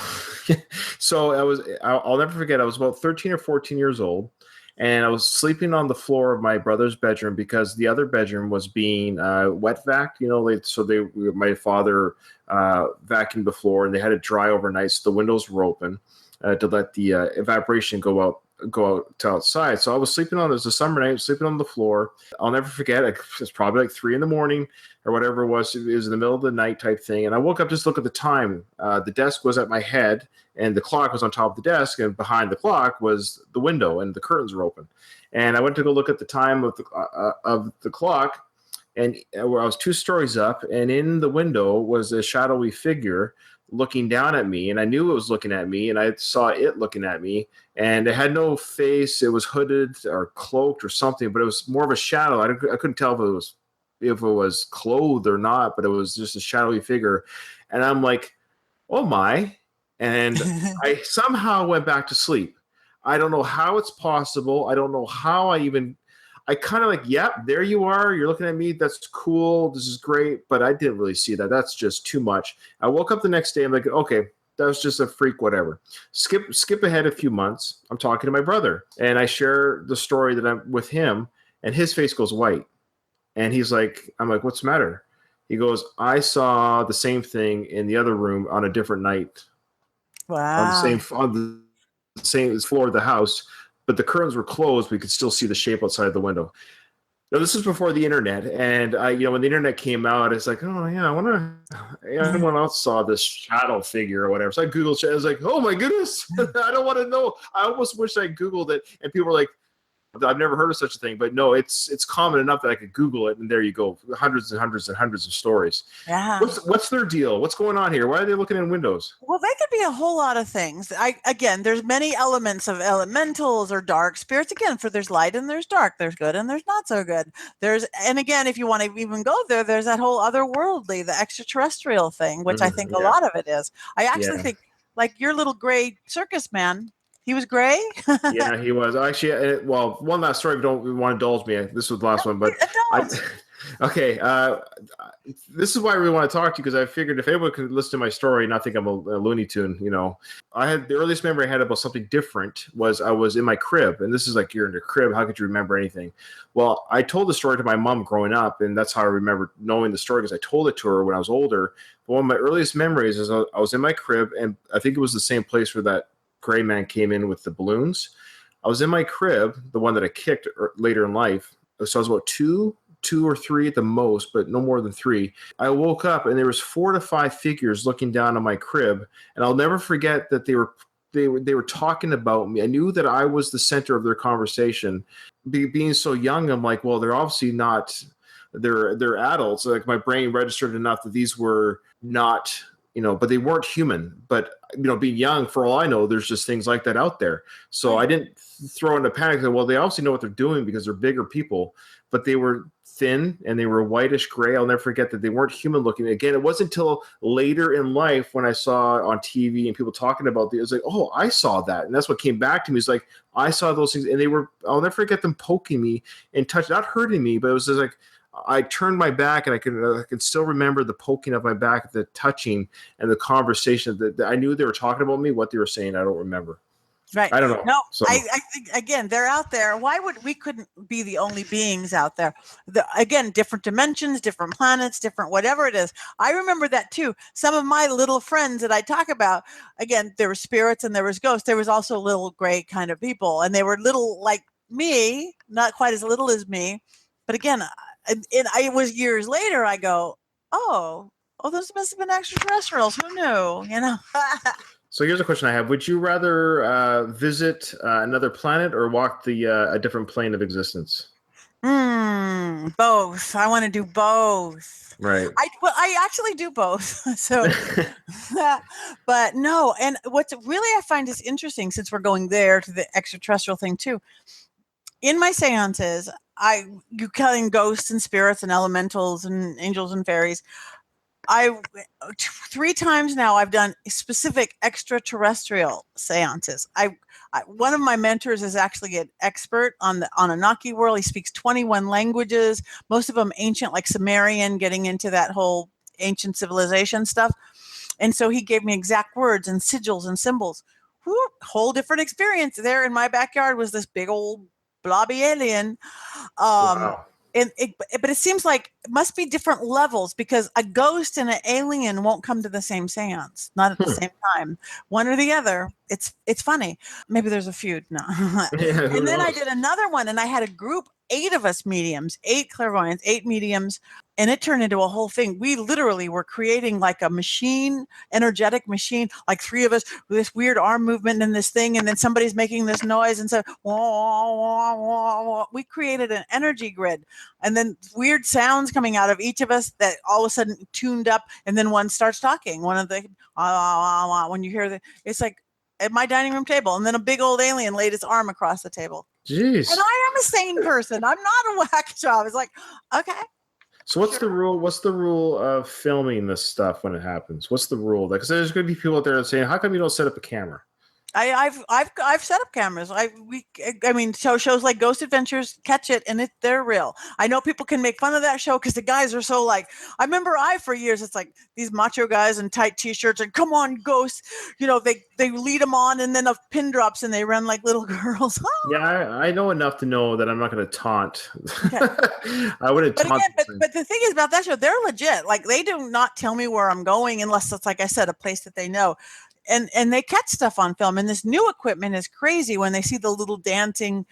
so I'll never forget. I was about 13 or 14 years old, and I was sleeping on the floor of my brother's bedroom because the other bedroom was being wet vacuumed. My father vacuumed the floor, and they had it dry overnight, so the windows were open to let the evaporation go out to outside. So I was sleeping it was a summer night, sleeping on the floor. I'll never forget. It was probably like 3 a.m. or whatever it was. It was in the middle of the night type thing. And I woke up just to look at the time. The desk was at my head, and the clock was on top of the desk, and behind the clock was the window, and the curtains were open. And I went to go look at the time of the clock, and where I was 2 stories up, and in the window was a shadowy figure looking down at me, and I knew it was looking at me, and I saw it looking at me, and it had no face. It was hooded or cloaked or something, but it was more of a shadow. I couldn't tell if it was clothed or not, but it was just a shadowy figure. And I'm like, oh my. And I somehow went back to sleep. I don't know how it's possible. I don't know how I kind of like, yep, there you are. You're looking at me. That's cool. This is great. But I didn't really see that. That's just too much. I woke up the next day. I'm like, okay, that was just a freak, whatever. Skip ahead a few months. I'm talking to my brother, and I share the story that I'm with him, and his face goes white. And I'm like, what's the matter? He goes, I saw the same thing in the other room on a different night. Wow. On the same floor of the house, but the curtains were closed. We could still see the shape outside the window. Now, this is before the internet, and when the internet came out, it's like, oh yeah, I wonder if anyone else saw this shadow figure or whatever. So I Googled it. I was like, oh my goodness, I don't want to know. I almost wish I Googled it, and people were like, I've never heard of such a thing, but no, it's common enough that I could Google it, and there you go, hundreds and hundreds and hundreds of stories. Yeah. What's their deal? What's going on here? Why are they looking in windows? Well, they could be a whole lot of things. There's many elements of elementals or dark spirits. Again, there's light and there's dark. There's good and there's not so good. And again, if you want to even go there, there's that whole otherworldly, the extraterrestrial thing, which I think a lot of it is. I actually think, like your little gray circus man. He was gray? Yeah, he was. Actually, one last story. If you don't want to indulge me. This was the last one. But Okay, this is why I really want to talk to you, because I figured if anyone could listen to my story and not think I'm a Looney Tune, I had the earliest memory I had about something different was I was in my crib, and this is like, you're in your crib. How could you remember anything? Well, I told the story to my mom growing up, and that's how I remember knowing the story, because I told it to her when I was older. But one of my earliest memories is I was in my crib, and I think it was the same place where that gray man came in with the balloons. I was in my crib, the one that I kicked later in life. So I was about two or three at the most, but no more than three. I woke up and there was 4 to 5 figures looking down on my crib, and I'll never forget that they were talking about me. I knew that I was the center of their conversation. Being so young, I'm like, well, they're obviously not. They're adults. Like, my brain registered enough that these were not, but they weren't human. But being young, for all I know, there's just things like that out there. So I didn't throw into panic that, well, they obviously know what they're doing because they're bigger people, but they were thin and they were whitish gray. I'll never forget that they weren't human looking. Again, it wasn't until later in life when I saw on TV and people talking about it, was like, oh, I saw that. And that's what came back to me. It's like, I saw those things, and I'll never forget them poking me and not hurting me, but it was just like, I turned my back, and I can still remember the poking of my back, the touching, and the conversation that I knew they were talking about me. What they were saying, I don't remember. Right. I don't know. No, So. I think, again, they're out there. Why would we couldn't be the only beings out there? Again, different dimensions, different planets, different whatever it is. I remember that too. Some of my little friends that I talk about, again, there were spirits and there was ghosts. There was also little gray kind of people, and they were little like me, not quite as little as me. But again, it was years later, I go, oh, those must have been extraterrestrials. Who knew? So here's a question I have. Would you rather visit another planet or walk a different plane of existence? Both. I want to do both. Right. I actually do both. So, but no. And what's really I find is interesting, since we're going there to the extraterrestrial thing too. In my seances, you call in ghosts and spirits and elementals and angels and fairies. 3 times now I've done specific extraterrestrial seances. One of my mentors is actually an expert on Anunnaki world. He speaks 21 languages, most of them ancient, like Sumerian, getting into that whole ancient civilization stuff. And so he gave me exact words and sigils and symbols. Whole different experience. There in my backyard was this big old blobby alien. Wow. But it seems like it must be different levels, because a ghost and an alien won't come to the same seance, not at the same time. One or the other. It's funny. Maybe there's a feud. No. Yeah, And then I did another one, and I had a group, 8 of us mediums, 8 clairvoyants, 8 mediums, and it turned into a whole thing. We literally were creating like a machine, energetic machine, like 3 of us with this weird arm movement and this thing, and then somebody's making this noise, and so we created an energy grid, and then weird sounds coming out of each of us that all of a sudden tuned up, and then one starts talking. One of the when you hear it's like at my dining room table, and then a big old alien laid its arm across the table. Jeez. And I am a sane person. I'm not a whack job. It's like, okay. So what's the rule? What's the rule of filming this stuff when it happens? What's the rule? Because there's going to be people out there saying, "How come you don't set up a camera?" I've set up cameras. Shows like Ghost Adventures catch it, and they're real. I know people can make fun of that show because the guys are so like. I remember for years it's like these macho guys in tight t-shirts and come on ghosts, they lead them on, and then a pin drops and they run like little girls. Yeah, I know enough to know that I'm not going to taunt. Okay. I wouldn't taunt. But the thing is about that show, they're legit. Like, they do not tell me where I'm going unless it's, like I said, a place that they know. And they catch stuff on film, and this new equipment is crazy. When they see the little dancing,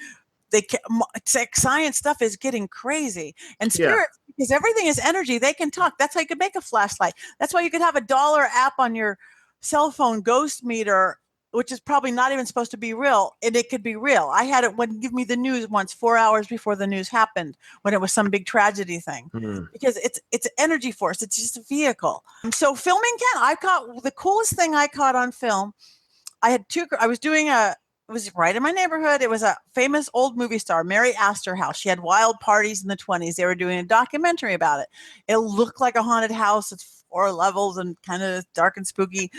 science stuff is getting crazy. And spirits, because everything is energy, they can talk. That's how you could make a flashlight. That's why you could have a $1 app on your cell phone, ghost meter, which is probably not even supposed to be real, and it could be real. I had it give me the news once 4 hours before the news happened, when it was some big tragedy thing, because it's energy force. It's just a vehicle. So filming I caught the coolest thing I caught on film. I had it was right in my neighborhood. It was a famous old movie star, Mary Astor House. She had wild parties in the 1920s. They were doing a documentary about it. It looked like a haunted house. It's 4 levels and kind of dark and spooky.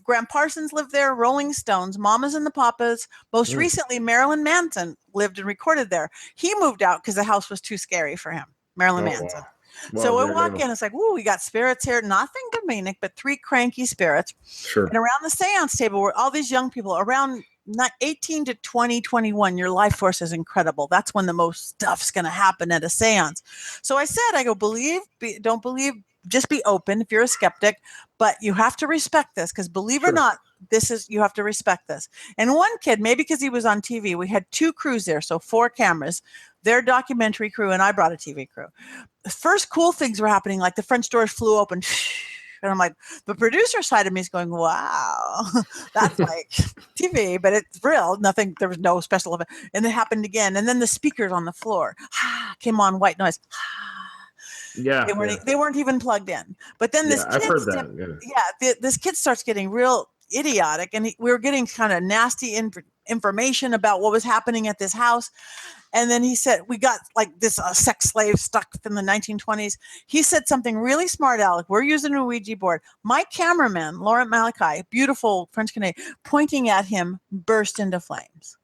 Graham Parsons lived there, Rolling Stones, Mamas and the Papas. Most recently, Marilyn Manson lived and recorded there. He moved out because the house was too scary for him, Marilyn Manson. Wow. So Well, I walk in, it's like, ooh, we got spirits here, nothing demonic, but 3 cranky spirits. sure. And around the seance table were all these young people around not 18 to 20, 21. Your life force is incredible. That's when the most stuff's going to happen at a seance. So I said, I go, don't believe, just be open if you're a skeptic, but you have to respect this because believe it or Sure. not, you have to respect this. And one kid, maybe because he was on TV, we had 2 crews there. So 4 cameras, their documentary crew, and I brought a TV crew. The first cool things were happening, like the French doors flew open. And I'm like, the producer side of me is going, wow, that's like TV, but it's real. Nothing, there was no special event. And it happened again. And then the speakers on the floor came on white noise. Yeah. They weren't even plugged in. But then this I've kid, heard that. this kid starts getting real idiotic, and we were getting kind of nasty information about what was happening at this house. And then he said, we got like this sex slave stuck in the 1920s. He said something really smart, Alec. We're using a Ouija board. My cameraman, Laurent Malachi, beautiful French Canadian, pointing at him, burst into flames.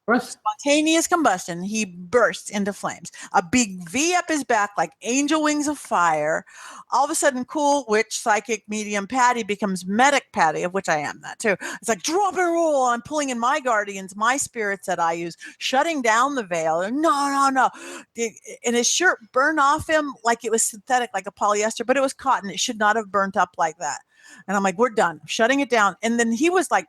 What? Spontaneous combustion. He bursts into flames. A big V up his back like angel wings of fire. All of a sudden, cool witch, psychic, medium Patti becomes medic Patti, of which I am that too. It's like, drop and roll. I'm pulling in my guardians, my spirits that I use, shutting down the veil. No. And his shirt burned off him like it was synthetic, like a polyester, but it was cotton. It should not have burnt up like that. And I'm like, we're done. I'm shutting it down. And then he was like,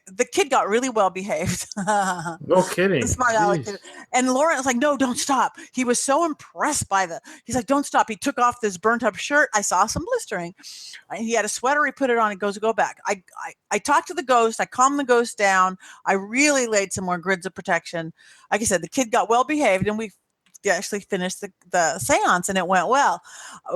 the kid got really well behaved. No kidding. Smart Alec. And Lauren was like, no, don't stop. He was so impressed by he's like, don't stop. He took off this burnt up shirt. I saw some blistering. He had a sweater. He put it on. It goes, go back. I talked to the ghost. I calmed the ghost down. I really laid some more grids of protection. Like I said, the kid got well behaved, and we actually finished the seance, and it went well.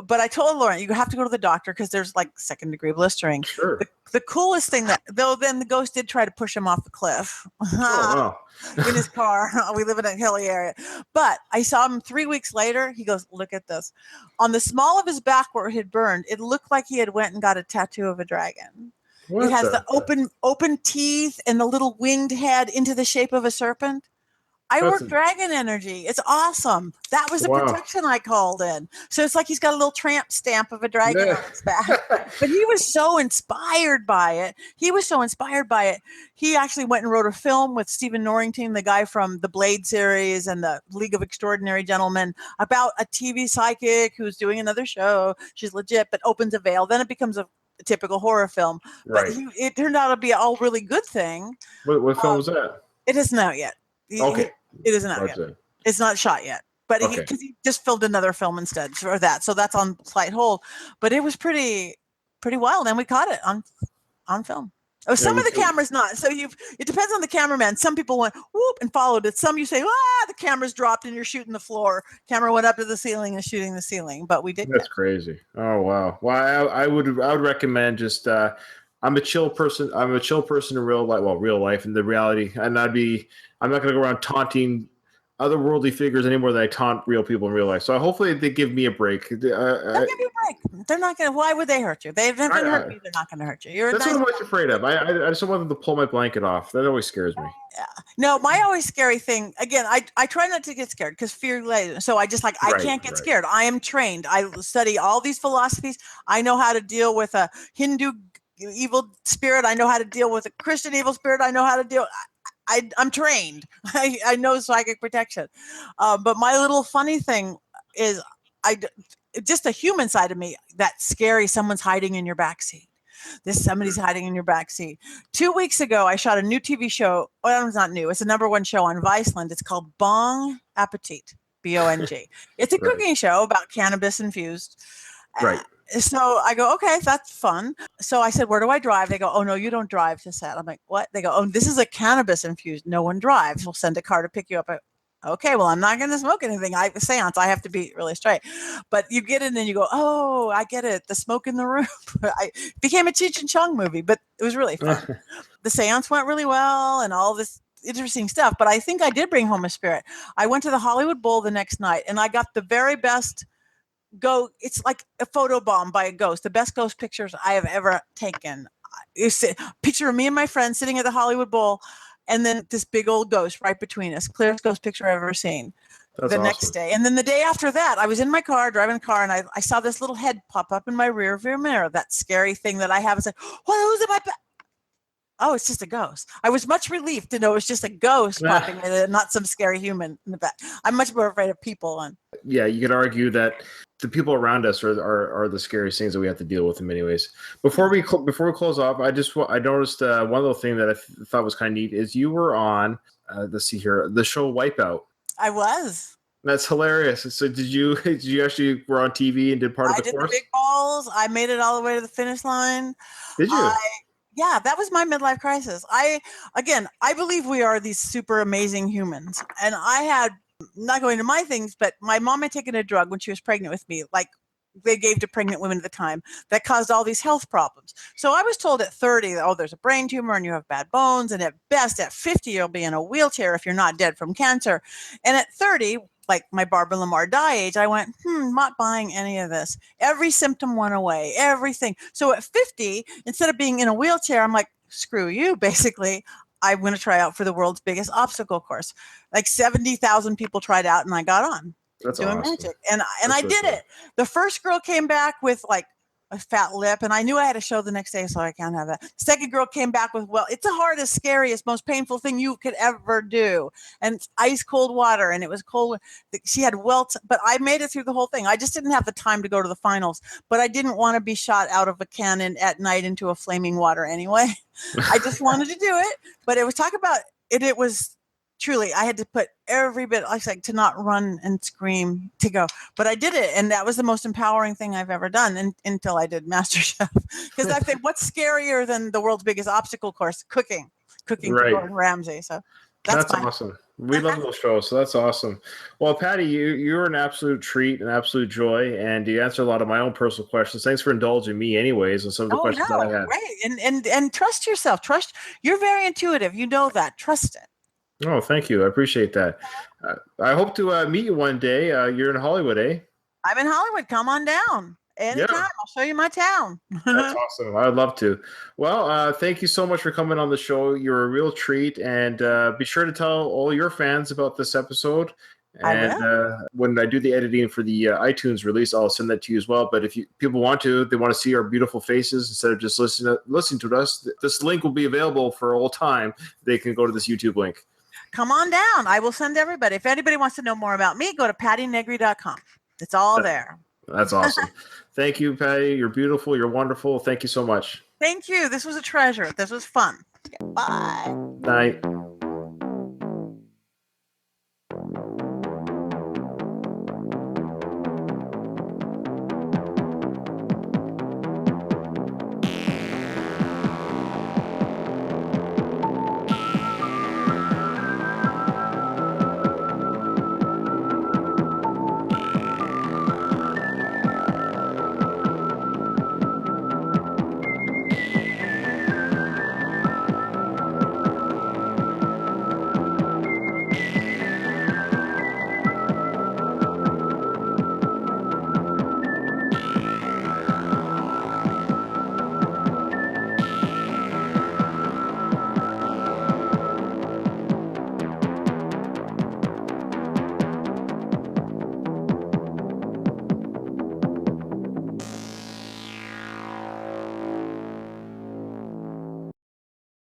But I told Lauren, you have to go to the doctor because there's like 2nd degree blistering. Sure. The coolest thing then the ghost did try to push him off the cliff. Oh, wow. In his car. We live in a hilly area. But I saw him 3 weeks later. He goes, look at this. On the small of his back where it had burned, it looked like he had went and got a tattoo of a dragon. It has the open teeth and the little winged head into the shape of a serpent. I work dragon energy. It's awesome. That was the protection I called in. So it's like he's got a little tramp stamp of a dragon on his back. But he was so inspired by it. He actually went and wrote a film with Stephen Norrington, the guy from the Blade series and the League of Extraordinary Gentlemen, about a TV psychic who's doing another show. She's legit, but opens a veil. Then it becomes a typical horror film. Right. But it turned out to be a all really good thing. What film was that? It isn't out yet. Okay. It isn't out yet. It's not shot yet, but because he just filmed another film instead for that, so that's on slight hold. But it was pretty wild, and we caught it on film. Oh, some of the cameras not. So it depends on the cameraman. Some people went whoop and followed it. Some you say, the camera's dropped and you're shooting the floor. Camera went up to the ceiling and shooting the ceiling. But we did. That's crazy. Oh wow. Well, I would recommend just. I'm a chill person. I'm a chill person in real life. Well, real life and the reality, and I'm not going to go around taunting otherworldly figures anymore than I taunt real people in real life. So hopefully they give me a break. They'll give you a break. They're not going to. Why would they hurt you? They've never hurt you. They're not going to hurt you. That's what I'm always afraid of. I just want them to pull my blanket off. That always scares me. Yeah. No, my always scary thing. Again, I try not to get scared because fear later. So I just I can't get scared. I am trained. I study all these philosophies. I know how to deal with a Hindu evil spirit. I know how to deal with a Christian evil spirit. I know how to deal. I'm trained. I know psychic protection. But my little funny thing is just a human side of me, that's scary. Someone's hiding in your backseat. Somebody's hiding in your backseat. 2 weeks ago, I shot a new TV show. Well, it's not new. It's the #1 show on Viceland. It's called Bong Appetit, Bong. It's a cooking show about cannabis infused. Right. So I go, okay, that's fun. So I said, where do I drive? They go, oh, no, you don't drive to set. I'm like, what? They go, oh, this is a cannabis infused. No one drives. We'll send a car to pick you up. Okay, well, I'm not going to smoke anything. Seance. I have to be really straight. But you get in and you go, oh, I get it. The smoke in the room. I became a Cheech and Chong movie, but it was really fun. The seance went really well and all this interesting stuff. But I think I did bring home a spirit. I went to the Hollywood Bowl the next night and I got the very best it's like a photo bomb by a ghost, the best ghost pictures I have ever taken. It's a picture of me and my friend sitting at the Hollywood Bowl and then this big old ghost right between us, clearest ghost picture I've ever seen. That's the awesome. next day. And then the day after that, I was in my car, driving a car, and I saw this little head pop up in my rear view mirror, that scary thing that I have. It's like, what, who's in my back? Oh, it's just a ghost. I was much relieved to know it was just a ghost popping in, not some scary human in the back. I'm much more afraid of people. Yeah, you could argue that the people around us are the scariest things that we have to deal with in many ways. Before we close off, I noticed one little thing that I thought was kind of neat is you were on let's see here, the show Wipeout. I was. That's hilarious. So did you actually were on TV and did part of the I did course? the big balls. I made it all the way to the finish line. Did you? Yeah, that was my midlife crisis. I believe we are these super amazing humans. And I had, not going to my things, but my mom had taken a drug when she was pregnant with me, like they gave to pregnant women at the time, that caused all these health problems. So I was told at 30, oh, there's a brain tumor and you have bad bones. And at best, at 50, you'll be in a wheelchair if you're not dead from cancer. And at 30, like my Barbara Lamar die age, I went, not buying any of this. Every symptom went away, everything. So at 50, instead of being in a wheelchair, I'm like, screw you, basically. I'm going to try out for the world's biggest obstacle course. Like 70,000 people tried out and I got on. That's doing awesome. magic. And I did it. The first girl came back with like a fat lip, and I knew I had a show the next day, so I can't have that. The second girl came back with, well, it's the hardest, scariest, most painful thing you could ever do. And it's ice cold water, and it was cold. She had welts, but I made it through the whole thing. I just didn't have the time to go to the finals, but I didn't want to be shot out of a cannon at night into a flaming water anyway. I just wanted to do it, but it was talk about it. It was truly, I had to put every bit, like to not run and scream to go, but I did it. And that was the most empowering thing I've ever done until I did MasterChef. Because I think what's scarier than the world's biggest obstacle course? Cooking right. For Gordon Ramsay. So that's awesome. We love those shows. So that's awesome. Well, Patti, you're an absolute treat, an absolute joy. And you answered a lot of my own personal questions. Thanks for indulging me anyways. And some of the questions that I had. Right. And trust yourself. You're very intuitive. You know that. Trust it. Oh, thank you. I appreciate that. I hope to meet you one day. You're in Hollywood, eh? I'm in Hollywood. Come on down. Anytime. Yeah. I'll show you my town. That's awesome. I'd love to. Well, thank you so much for coming on the show. You're a real treat. And be sure to tell all your fans about this episode. And when I do the editing for the iTunes release, I'll send that to you as well. But if people want to see our beautiful faces instead of just listening to us, this link will be available for all time. They can go to this YouTube link. Come on down. I will send everybody. If anybody wants to know more about me, go to pattinegri.com. It's all there. That's awesome. Thank you, Patti. You're beautiful. You're wonderful. Thank you so much. Thank you. This was a treasure. This was fun. Bye. Night.